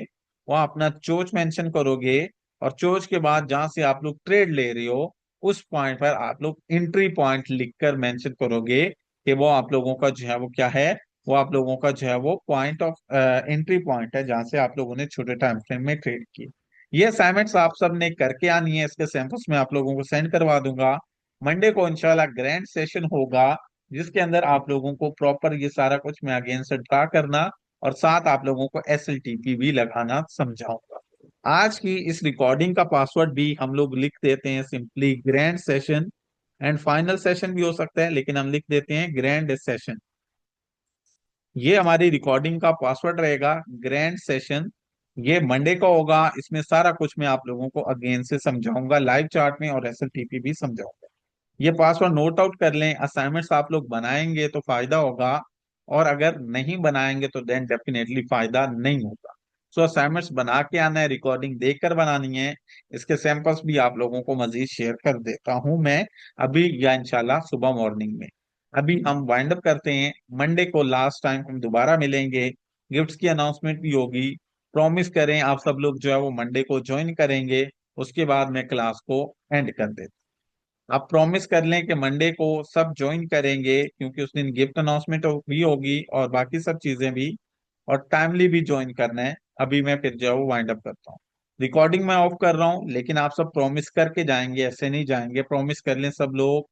वहां अपना चोच मेंशन करोगे, और चोच के बाद जहां से आप लोग ट्रेड ले रहे हो, उस पॉइंट पर आप लोग एंट्री पॉइंट लिखकर मेंशन करोगे कि वो आप लोगों का जो है वो क्या है, वो आप लोगों का जो है वो पॉइंट ऑफ एंट्री पॉइंट है जहां से आप लोगों ने छोटे टाइम फ्रेम में ट्रेड किए। ये असाइनमेंट्स आप सब ने करके आनी है, इसके सैंपल्स मैं आप लोगों को सेंड करवा दूंगा। मंडे को इंशाल्लाह ग्रैंड सेशन होगा, जिसके अंदर आप लोगों को प्रॉपर ये सारा कुछ मैं अगेन से ड्रा करना, और साथ आप लोगों को SLTP भी लगाना समझाऊंगा। आज की इस रिकॉर्डिंग का पासवर्ड भी हम लोग लिख देते हैं simply grand session, and final session भी हो सकता है, लेकिन हम लिख देते हैं ग्रैंड सेशन। ये हमारी रिकॉर्डिंग का पासवर्ड रहेगा, ग्रैंड सेशन। ये मंडे का होगा, इसमें सारा कुछ मैं आप लोगों को अगेन से समझाऊंगा लाइव चार्ट में, और SLTP भी समझाऊंगा। ये पासवर्ड नोट आउट कर लें। असाइनमेंट्स आप लोग बनाएंगे तो फायदा होगा, और अगर नहीं बनाएंगे तो देन डेफिनेटली फायदा नहीं होगा। सो असाइनमेंट्स बना के आना है, रिकॉर्डिंग देखकर बनानी है। इसके सैंपल्स भी आप लोगों को मजीद शेयर कर देता हूं मैं अभी, या इंशाल्लाह सुबह मॉर्निंग में। अभी हम वाइंड अप करते हैं, मंडे को लास्ट टाइम हम दोबारा मिलेंगे, गिफ्ट्स की अनाउंसमेंट भी होगी। प्रॉमिस करें आप सब लोग जो है वो मंडे को ज्वाइन करेंगे, उसके बाद मैं क्लास को एंड कर देता। आप प्रॉमिस कर लें कि मंडे को सब ज्वाइन करेंगे, क्योंकि उस दिन गिफ्ट अनाउंसमेंट भी होगी और बाकी सब चीजें भी, और टाइमली भी ज्वाइन करना है। अभी मैं फिर जो वाइंड अप करता हूँ। रिकॉर्डिंग मैं ऑफ कर रहा हूँ, लेकिन आप सब प्रॉमिस करके जाएंगे, ऐसे नहीं जाएंगे, प्रॉमिस कर लें सब लोग